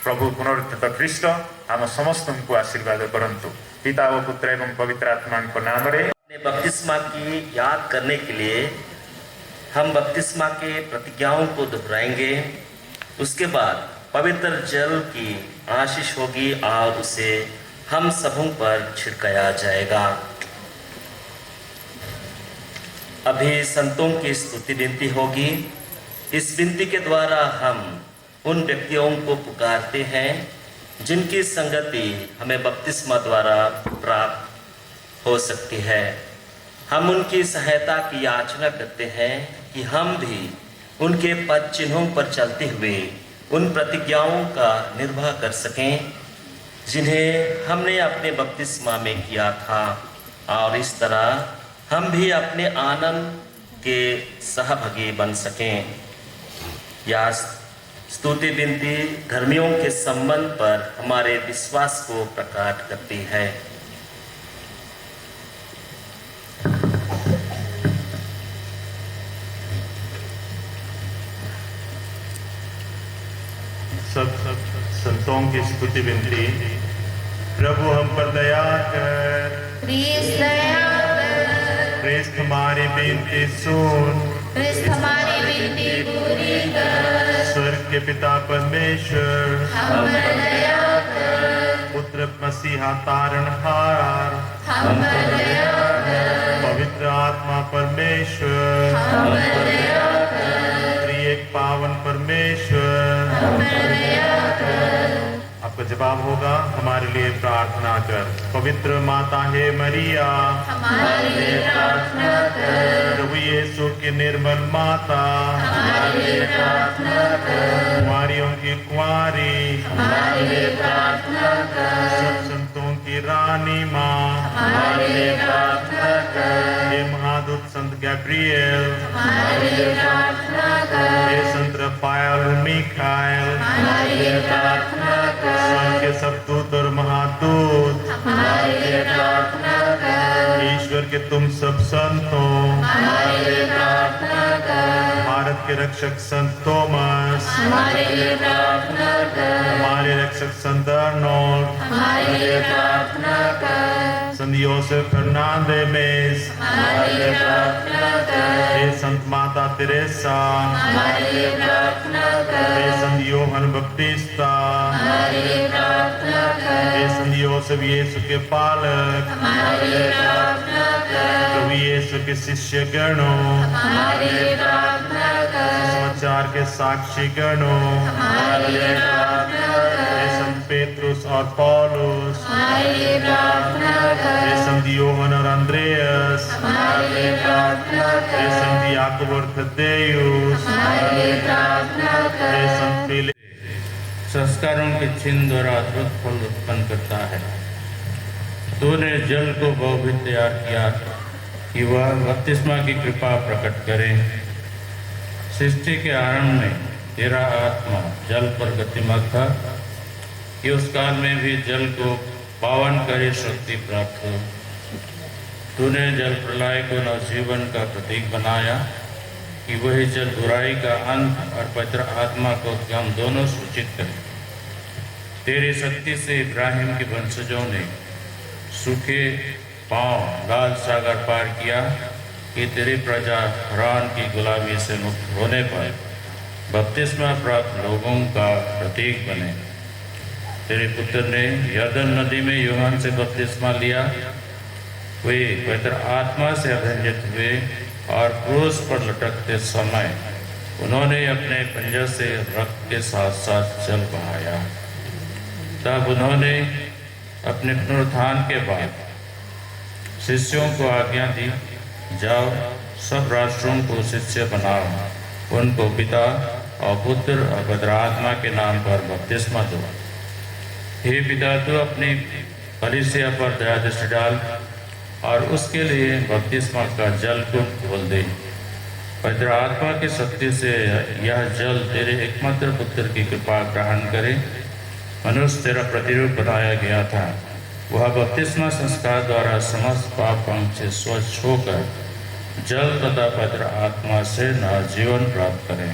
प्रभु पुनरुत्थित ख्रीष्ट आम समस्त को आशीर्वाद करंतु। पिता व पुत्र एवं पवित्र आत्मा के नाम रे बपतिस्मा की याद करने के लिए हम बपतिस्मा के प्रतिज्ञाओं को दोहराएंगे। उसके बाद पवित्र जल की आशीष होगी और उसे हम सबों पर छिड़काया जाएगा। अभी संतों की स्तुति विनती होगी। इस विनती के द्वारा हम उन व्यक्तियों को पुकारते हैं जिनकी संगति हमें बपतिस्मा द्वारा प्राप्त हो सकती है। हम उनकी सहायता की याचना करते हैं कि हम भी उनके पद चिन्हों पर चलते हुए उन प्रतिज्ञाओं का निर्वाह कर सकें जिन्हें हमने अपने बपतिस्मा में किया था और इस तरह हम भी अपने आनंद के सहभागी बन सकें। यह स्तुति विनती धर्मियों के संबंध पर हमारे विश्वास को प्रकट करती है। सब संतों की स्तुति विनती। प्रभु हम पर दया कर, ख्रीस्त हमारी विनती सुन, ख्रीस्त हमारी विनती पूरी कर। स्वर्ग के पिता परमेश्वर हम पर दया कर, पुत्र मसीहा तारणहार हम पर दया कर, पवित्र आत्मा परमेश्वर हम पर दया कर, त्रिएक पावन परमेश्वर हम पर दया कर। आपका जवाब होगा, हमारे लिए प्रार्थना कर। पवित्र माता है मरिया, हमारे लिए प्रार्थना कर। प्रभु यीशु की निर्मल माता, हमारे लिए प्रार्थना कर। कुंवारियों की कुंवारी, हमारे लिए प्रार्थना कर। सब संतों की रानी माँ, हमारे लिए प्रार्थना कर। हे महादूत संत गैब्रियल, हमारे लिए प्रार्थना कर। हे संत रफाएल मिखाएल, हमारे लिए प्रार्थना कर। स्वर्ग के सब दूत और महादूत, हमारे लिए प्रार्थना कर। ईश्वर के तुम सब संतों, हमारे लिए प्रार्थना कर। भारत के रक्षक संत थॉमस, हमारे लिए प्रार्थना कर। हमारे रक्षक संत अर्नोल्ड, हमारे लिए प्रार्थना कर। संत योसेफ फर्नांडेज, हमारे लिए प्रार्थना कर। हे संत माता तेरेसा, हमारे लिए प्रार्थना कर। हे संत योहन बपतिस्ता, हमारे लिए प्रार्थना कर। हे संत योसेफ यीशु के पालक, हमारे लिए प्रार्थना कर। प्रभु यीशु के शिष्य गणों, हमारे लिए प्रार्थना कर। समाचार के साक्षी गणों, हमारे लिए प्रार्थना कर। हे संत पेट्रुस और पौलुस, हमारे लिए प्रार्थना कर। हे संत योहन और अंद्रेयस, हमारे लिए प्रार्थना हे कर। संत याकूब और थद्देयुस, हमारे लिए प्रार्थना हे कर। संत फिलिप। संस्कारों के चिन्ह द्वारा अद्भुत फल उत्पन्न करता है। तूने जल को बहुविध तैयार किया कि वह बपतिस्मा की कृपा प्रकट करे। सृष्टि के आरंभ में तेरा आत्मा जल पर गतिमान था कि उस काल में भी जल को पावन करे शक्ति प्राप्त हो। तूने जल प्रलय को नवजीवन का प्रतीक बनाया कि वही जल बुराई का अंत और पवित्र आत्मा को उद्गम दोनों सूचित करे। तेरी शक्ति से इब्राहिम के वंशजों ने सूखे पांव लाल सागर पार किया कि तेरी प्रजा फरौन की गुलामी से मुक्त होने पर बपतिस्मा प्राप्त लोगों का प्रतीक बने। तेरे पुत्र ने यरदन नदी में यूहन्ना से बपतिस्मा लिया। वे पवित्र आत्मा से अभिषिक्त हुए और क्रूस पर लटकते समय उन्होंने अपने पंजे से रक्त के साथ साथ जल बहाया। तब उन्होंने अपने पुनरुत्थान के बाद शिष्यों को आज्ञा दी, जाओ सब राष्ट्रों को शिष्य बनाओ, उनको पिता और पुत्र और पवित्र आत्मा के नाम पर बपतिस्मा दो। हे पिता, तू अपनी कलीसिया पर दया दृष्टि डाल और उसके लिए बपतिस्मा का जल को खोल दे। पवित्र आत्मा की शक्ति से यह जल तेरे एकमात्र पुत्र की कृपा ग्रहण करे। मनुष्य तेरा प्रतिरूप बनाया गया था, वह बपतिस्मा संस्कार द्वारा समस्त पाप अंग से स्वच्छ होकर जल तथा पवित्र आत्मा से नया जीवन प्राप्त करें।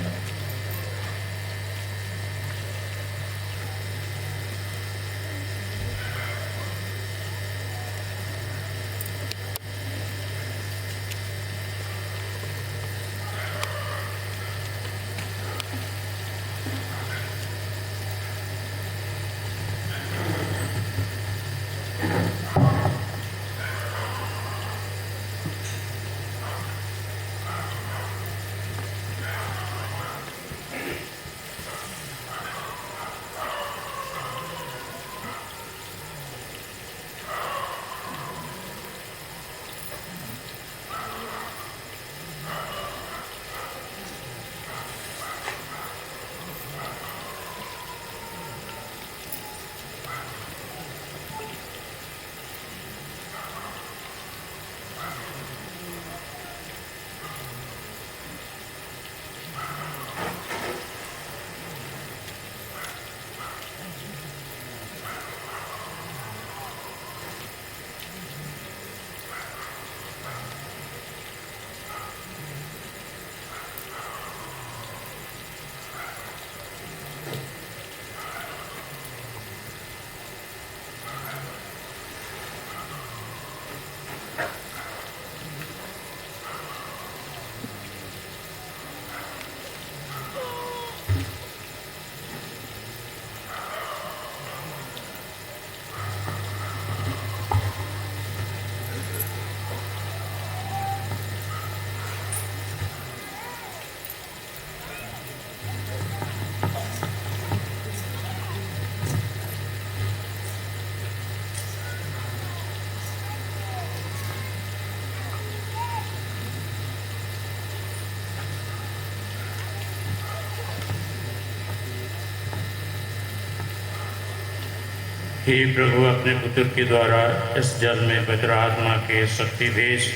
हे प्रभु, अपने पुत्र के द्वारा इस जल में पवित्र आत्मा के शक्ति भेज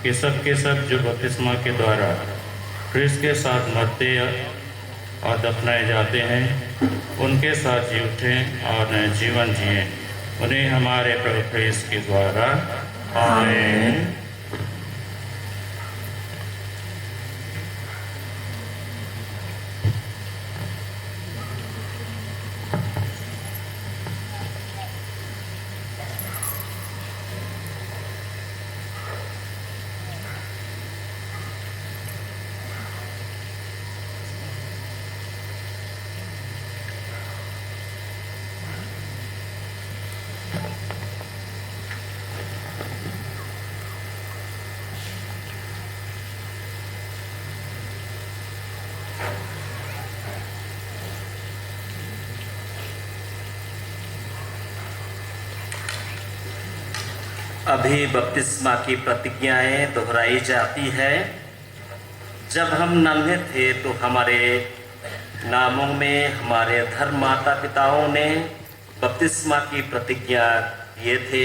कि सब के सब जो बपतिस्मा के द्वारा क्रिस्त के साथ मरते और दफनाए जाते हैं, उनके साथ जी उठें और नए जीवन जिए। उन्हें हमारे प्रभु क्रिस्त के द्वारा आमीन। अभी बपतिस्मा की प्रतिज्ञाएं दोहराई जाती है। जब हम नन्हे थे तो हमारे नामों में हमारे धर्म माता पिताओं ने बपतिस्मा की प्रतिज्ञा किए थे।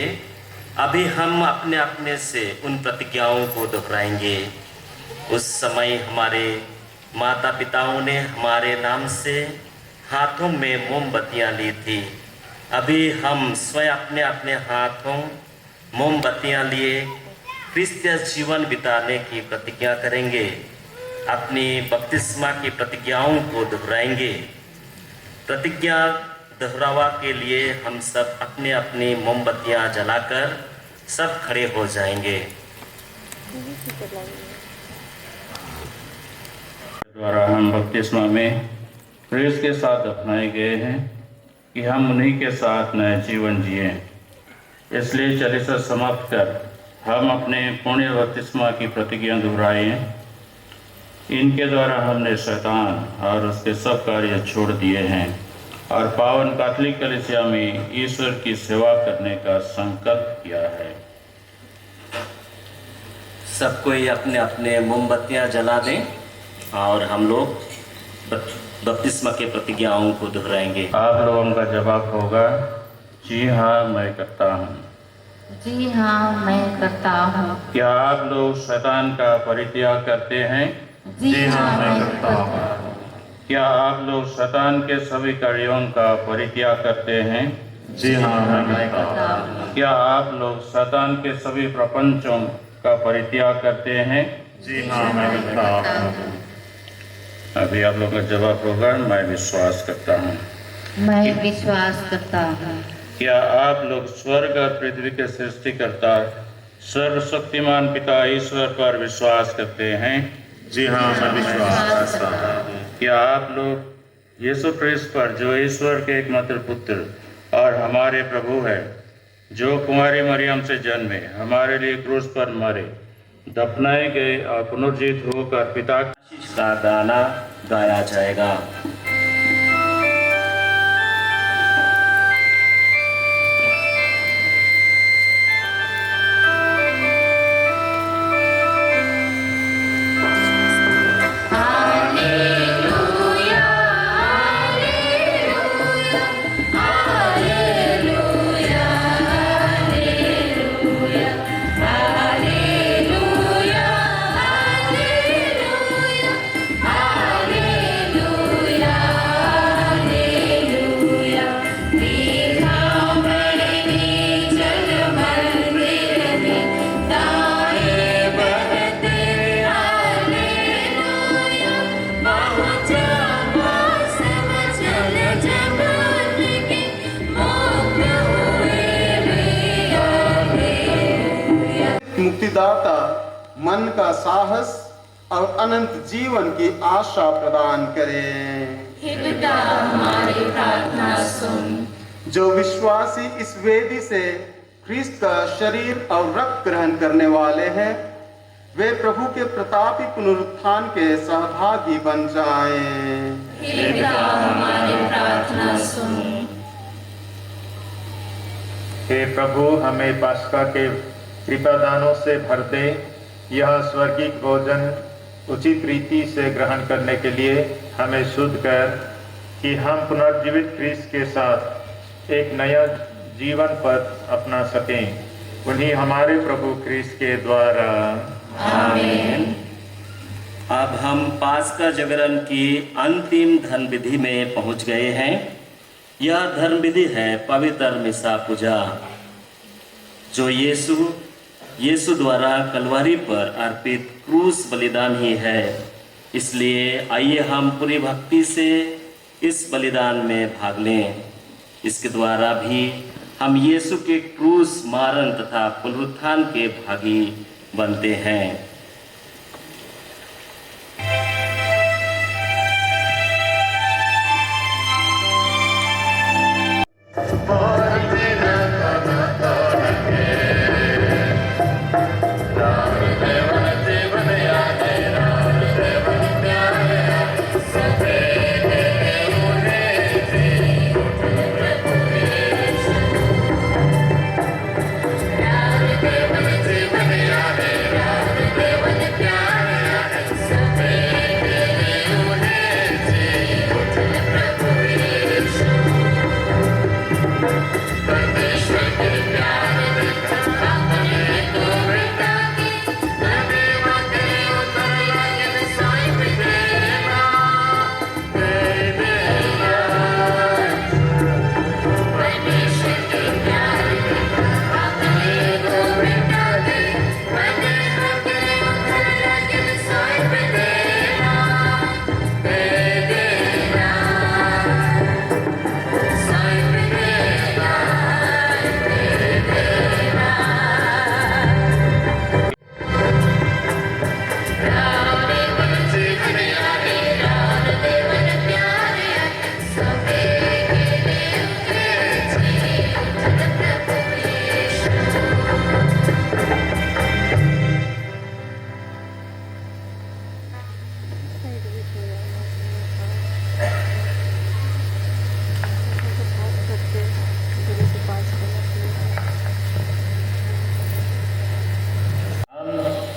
अभी हम अपने अपने से उन प्रतिज्ञाओं को दोहराएंगे। उस समय हमारे माता पिताओं ने हमारे नाम से हाथों में मोमबत्तियां ली थी। अभी हम स्वयं अपने अपने हाथों मोमबत्तियां लिए क्रिस्तीय जीवन बिताने की प्रतिज्ञा करेंगे। अपनी बपतिस्मा की प्रतिज्ञाओं को दोहराएंगे। प्रतिज्ञा दोहरावा के लिए हम सब अपने अपनी मोमबत्तियां जलाकर सब खड़े हो जाएंगे। द्वारा हम बपतिस्मा में क्रिस्त के साथ दफनाए गए हैं कि हम उन्हीं के साथ नए जीवन जिए। इसलिए चालीसा समाप्त कर हम अपने पुण्य बपतिस्मा की प्रतिज्ञा दोहराएं। इनके द्वारा हमने शैतान और उसके सब कार्य छोड़ दिए हैं और पावन कैथोलिक कलीसिया में ईश्वर की सेवा करने का संकल्प किया है। सब कोई अपने अपने मोमबत्तियां जला दें और हम लोग बपतिस्मा के प्रतिज्ञाओं को दोहराएंगे। आप लोगों का जवाब होगा, जी हाँ मैं करता हूँ। जी हाँ मैं करता हूँ। क्या आप लोग शैतान का परित्याग करते हैं? जी हाँ मैं करता हूँ। क्या आप लोग शैतान के सभी कार्यों का परित्याग करते हैं? जी हाँ मैं करता हूँ। क्या आप लोग शैतान के सभी प्रपंचों का परित्याग करते हैं? जी हाँ मैं करता हूँ। अभी आप लोगों का जवाब होगा, मैं विश्वास करता हूँ। मैं विश्वास करता हूँ। क्या आप लोग स्वर्ग और पृथ्वी के सृष्टिकर्ता सर्वशक्तिमान पिता ईश्वर पर विश्वास करते हैं? जी हाँ मैं विश्वास करता हूँ। क्या आप लोग यीशु क्रिस्त पर, जो ईश्वर के एकमात्र पुत्र और हमारे प्रभु है, जो कुंवारी मरियम से जन्मे, हमारे लिए क्रूस पर मरे, दफनाए गए और पुनर्जीवित होकर पिता का गाना गाया जाएगा। मुक्तिदाता मन का साहस और अनंत जीवन की आशा प्रदान करें। हे पिता हमारी प्रार्थना सुन। जो विश्वासी इस वेदी से क्रिस्त का शरीर और रक्त ग्रहण करने वाले हैं, वे प्रभु के प्रतापी पुनरुत्थान के सहभागी बन जाएं। हे पिता हमारी प्रार्थना सुन। हे प्रभु, हमें पास्का के कृपादानों से भर दे। यह स्वर्गीय भोजन उचित रीति से ग्रहण करने के लिए हमें शुद्ध कर कि हम पुनर्जीवित क्रिस्त के साथ एक नया जीवन पथ अपना सकें। उन्हीं हमारे प्रभु ख्रीस्त के द्वारा आमीन। अब हम पास्का जागरण की अंतिम धर्म विधि में पहुंच गए हैं। यह धर्म विधि है पवित्र मिसा पूजा, जो यीशु द्वारा कलवरी पर अर्पित क्रूस बलिदान ही है। इसलिए आइए हम पूरी भक्ति से इस बलिदान में भाग लें। इसके द्वारा भी हम यीशु के क्रूस मारण तथा पुनरुत्थान के भागी बनते हैं।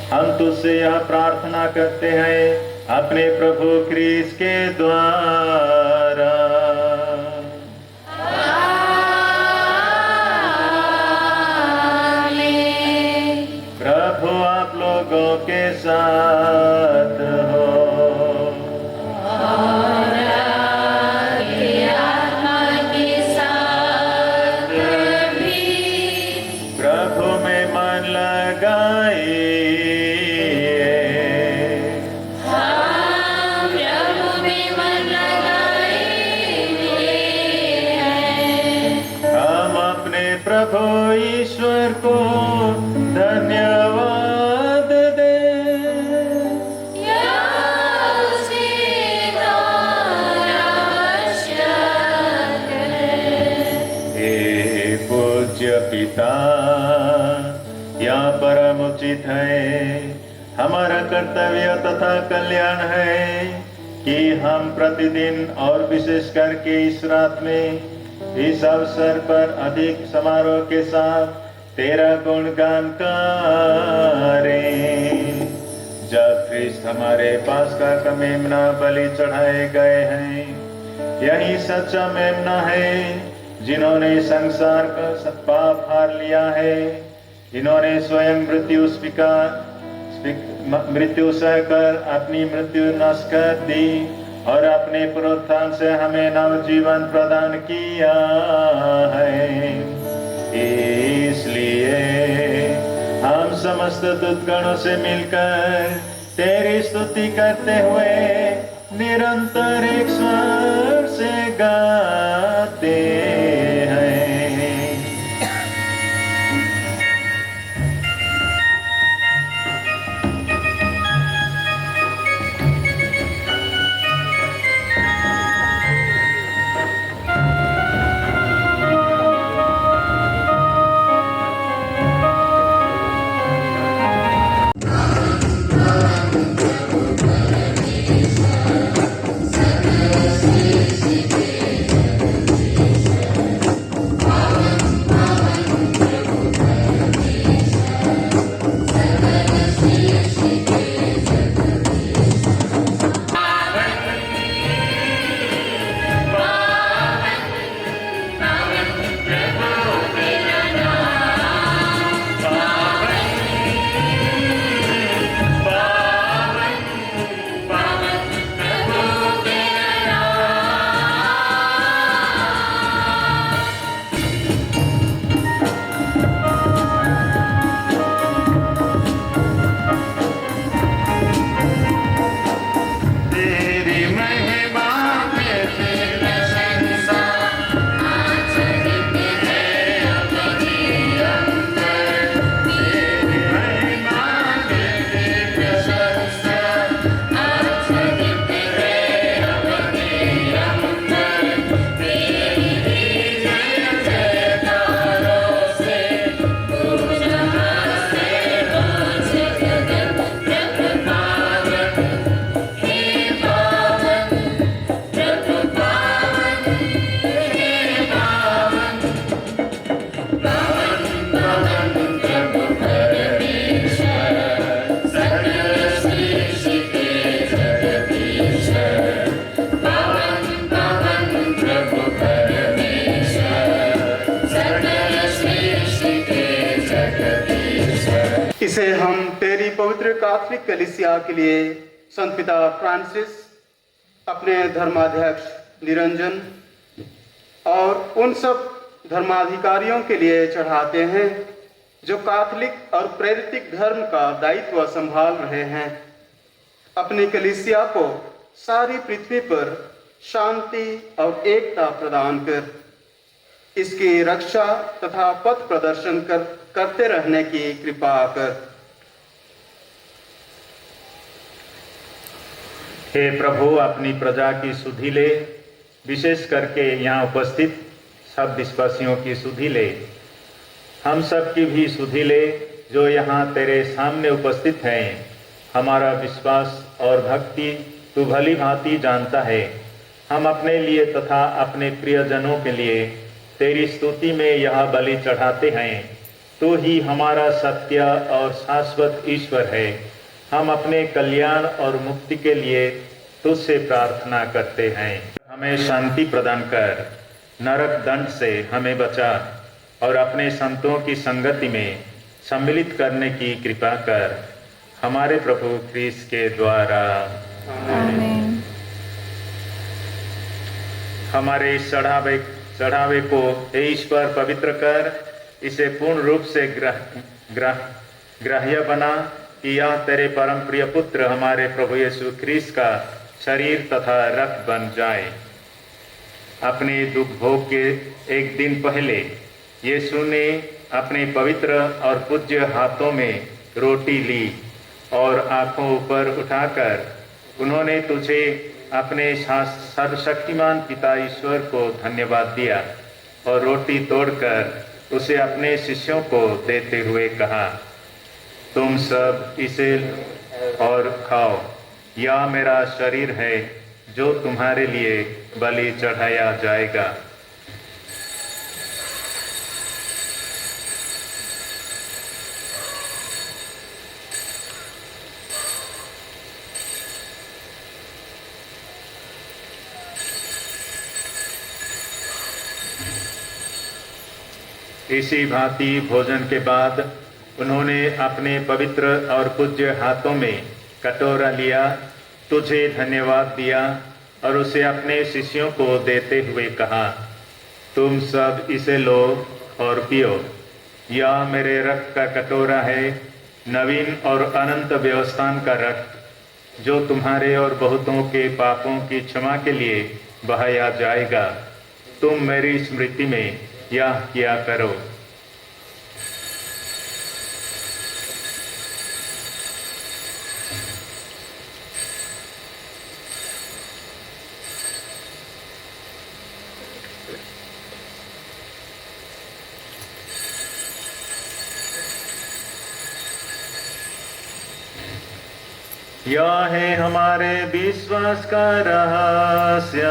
हम तुझसे यह प्रार्थना करते हैं अपने प्रभु ख्रीस्त के द्वारा। प्रभु आप लोगों के साथ हो। प्रभु में मन लगाए। प्रभु ईश्वर को धन्यवाद दे। हे पूज्य पिता, यह परम उचित है, हमारा कर्तव्य तथा कल्याण है कि हम प्रतिदिन और विशेष करके इस रात में इस अवसर पर अधिक समारोह के साथ तेरा गुणगान करें। जब ख्रीस्त हमारे पास्का का मेमना बलि चढ़ाए गए हैं, यही सच्चा मेमना है जिन्होंने संसार का पाप हार लिया है। इन्होंने स्वयं मृत्यु सहकर अपनी मृत्यु नष्ट कर दी और अपने पुनरुत्थान से हमें नव जीवन प्रदान किया है। इसलिए हम समस्त दूतगणों से मिलकर तेरी स्तुति करते हुए निरंतर एक स्वर से गाते हैं। इसे हम तेरी पवित्र कैथोलिक कलीसिया के लिए संत पिता फ्रांसिस, अपने धर्माध्यक्ष निरंजन और उन सब धर्माधिकारियों के लिए चढ़ाते हैं जो कैथोलिक और प्रेरित धर्म का दायित्व संभाल रहे हैं। अपनी कलीसिया को सारी पृथ्वी पर शांति और एकता प्रदान कर इसकी रक्षा तथा पथ प्रदर्शन करते रहने की कृपा कर। हे प्रभु, अपनी प्रजा की सुधि ले, विशेष करके यहाँ उपस्थित सब विश्वासियों की सुधि ले, हम सब की भी सुधि ले जो यहाँ तेरे सामने उपस्थित हैं। हमारा विश्वास और भक्ति तू भली भांति जानता है। हम अपने लिए तथा अपने प्रियजनों के लिए तेरी स्तुति में यह बलि चढ़ाते हैं। तू ही हमारा सत्य और शाश्वत ईश्वर है। हम अपने कल्याण और मुक्ति के लिए तुझसे प्रार्थना करते हैं। हमें शांति प्रदान कर, नरक दंड से हमें बचा और अपने संतों की संगति में सम्मिलित करने की कृपा कर, हमारे प्रभु ख्रीस्त के द्वारा। आमीन। हमारे इस चढ़ावे को हे ईश्वर पवित्र कर, इसे पूर्ण रूप से ग्राह्य बना कि यह तेरे परम प्रिय पुत्र हमारे प्रभु यीशु ख्रीस्त का शरीर तथा रक्त बन जाए। अपने दुख भोग के एक दिन पहले यीशु ने अपने पवित्र और पूज्य हाथों में रोटी ली और आंखों ऊपर उठाकर उन्होंने तुझे अपने सर्वशक्तिमान पिता ईश्वर को धन्यवाद दिया और रोटी तोड़कर उसे अपने शिष्यों को देते हुए कहा, तुम सब इसे और खाओ, यह मेरा शरीर है जो तुम्हारे लिए बलि चढ़ाया जाएगा। इसी भांति भोजन के बाद उन्होंने अपने पवित्र और पूज्य हाथों में कटोरा लिया, तुझे धन्यवाद दिया और उसे अपने शिष्यों को देते हुए कहा, तुम सब इसे लो और पियो, यह मेरे रक्त का कटोरा है, नवीन और अनंत व्यवस्थान का रक्त, जो तुम्हारे और बहुतों के पापों की क्षमा के लिए बहाया जाएगा। तुम मेरी स्मृति में यह किया करो। यह है हमारे विश्वास का रहस्य।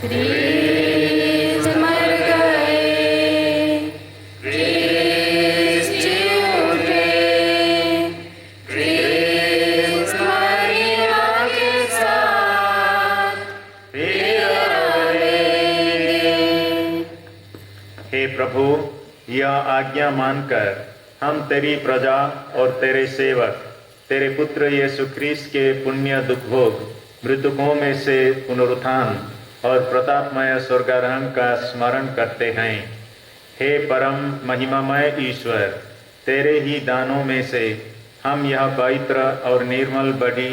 ख्रीस्त मर गए, ख्रीस्त जी उठे, ख्रीस्त मरियम के साथ फिर आएंगे। हे प्रभु, यह आज्ञा मानकर हम तेरी प्रजा और तेरे सेवक तेरे पुत्र यीशु ख्रीस्त के पुण्य दुखभोग, मृतकों में से पुनरुत्थान और प्रतापमय स्वर्गारोहण का स्मरण करते हैं। हे परम महिमामय ईश्वर, तेरे ही दानों में से हम यह पवित्र और निर्मल बड़ी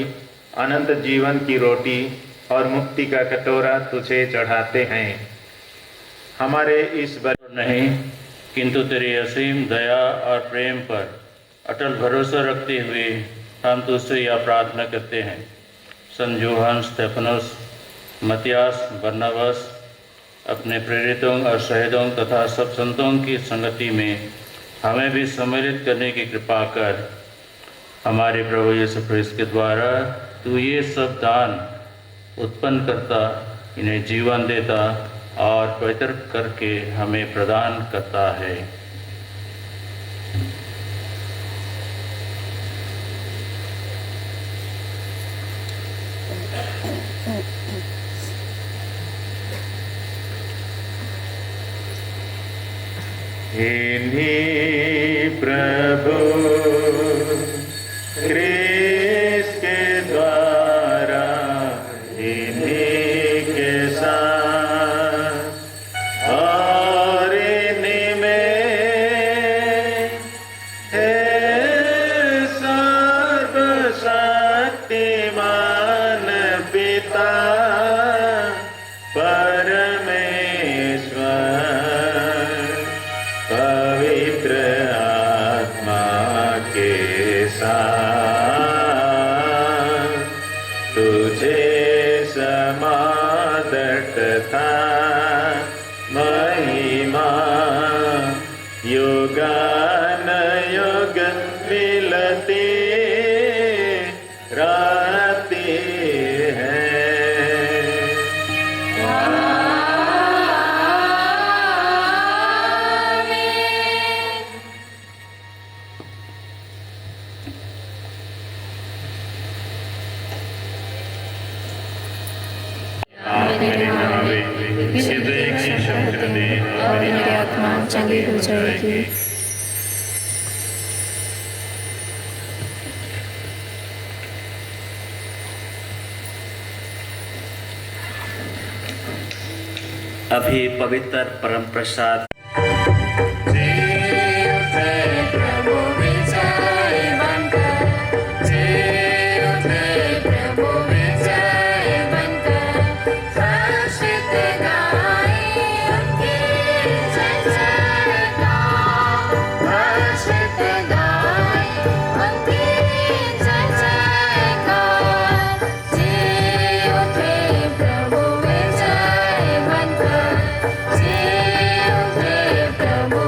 अनंत जीवन की रोटी और मुक्ति का कटोरा तुझे चढ़ाते हैं। हमारे इस नहीं, किंतु तेरी असीम दया और प्रेम पर अटल भरोसा रखते हुए हम तुझसे यह प्रार्थना करते हैं, संत जोहान, स्टेफनस, मतियास, बरनबास अपने प्रेरितों और शहीदों तथा सब संतों की संगति में हमें भी सम्मिलित करने की कृपा कर। हमारे प्रभु यीशु ख्रीस्त के द्वारा तू ये सब दान उत्पन्न करता, इन्हें जीवन देता और पवित्र करके हमें प्रदान करता है। इन्हीं प्रभु क्रिस्त के द्वारा इन्हीं के साथ और इन्हीं में है सर्वशक्तिमान पिता परमेश्वर पवित्र आत्मा के साथ तुझे समादर तथा महिमा युगानुयुग मिलती रहती है। मेरे नावे सिद्ध एक शब्द दे और मेरी आत्मा चंगी हो जाएगी। अभी पवित्र परम प्रसाद प्रभु विजय बनकर, प्रभु विजय बनकर, हर्षित गाए उनकी जय जयकार, हर्षित गाए उनकी जय जयकार। जी उठे प्रभु विजय बनकर, जी उठे प्रभु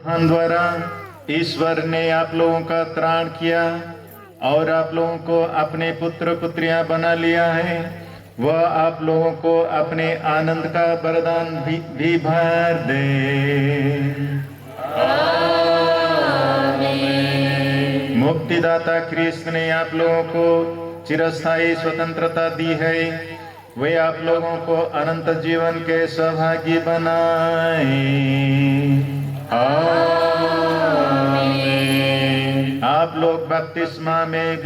पुनरुत्थान द्वारा ईश्वर ने आप लोगों का त्राण किया और आप लोगों को अपने पुत्र पुत्रियां बना लिया है, वह आप लोगों को अपने आनंद का वरदान भी भर दे। मुक्तिदाता ख्रीस्त ने आप लोगों को चिरस्थायी स्वतंत्रता दी है, वे आप लोगों को अनंत जीवन के सहभागी बनाए। आप लोग बपतिस्मा में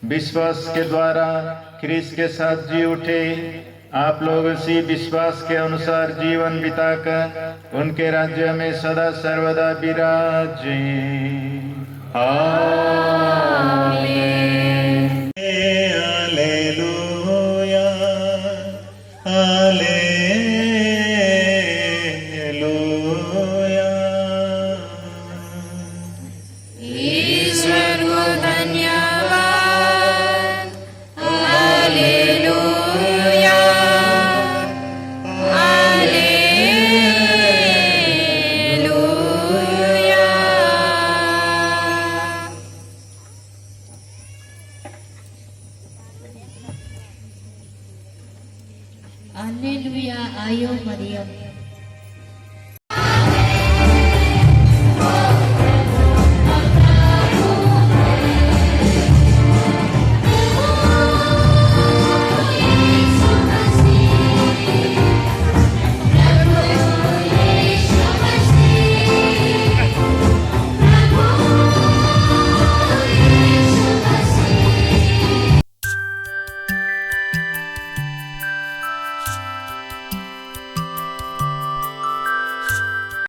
विश्वास के द्वारा ख्रीस्त के साथ जी उठे। आप लोग उसी विश्वास के अनुसार जीवन बिताकर उनके राज्य में सदा सर्वदा विराजें। आमीन।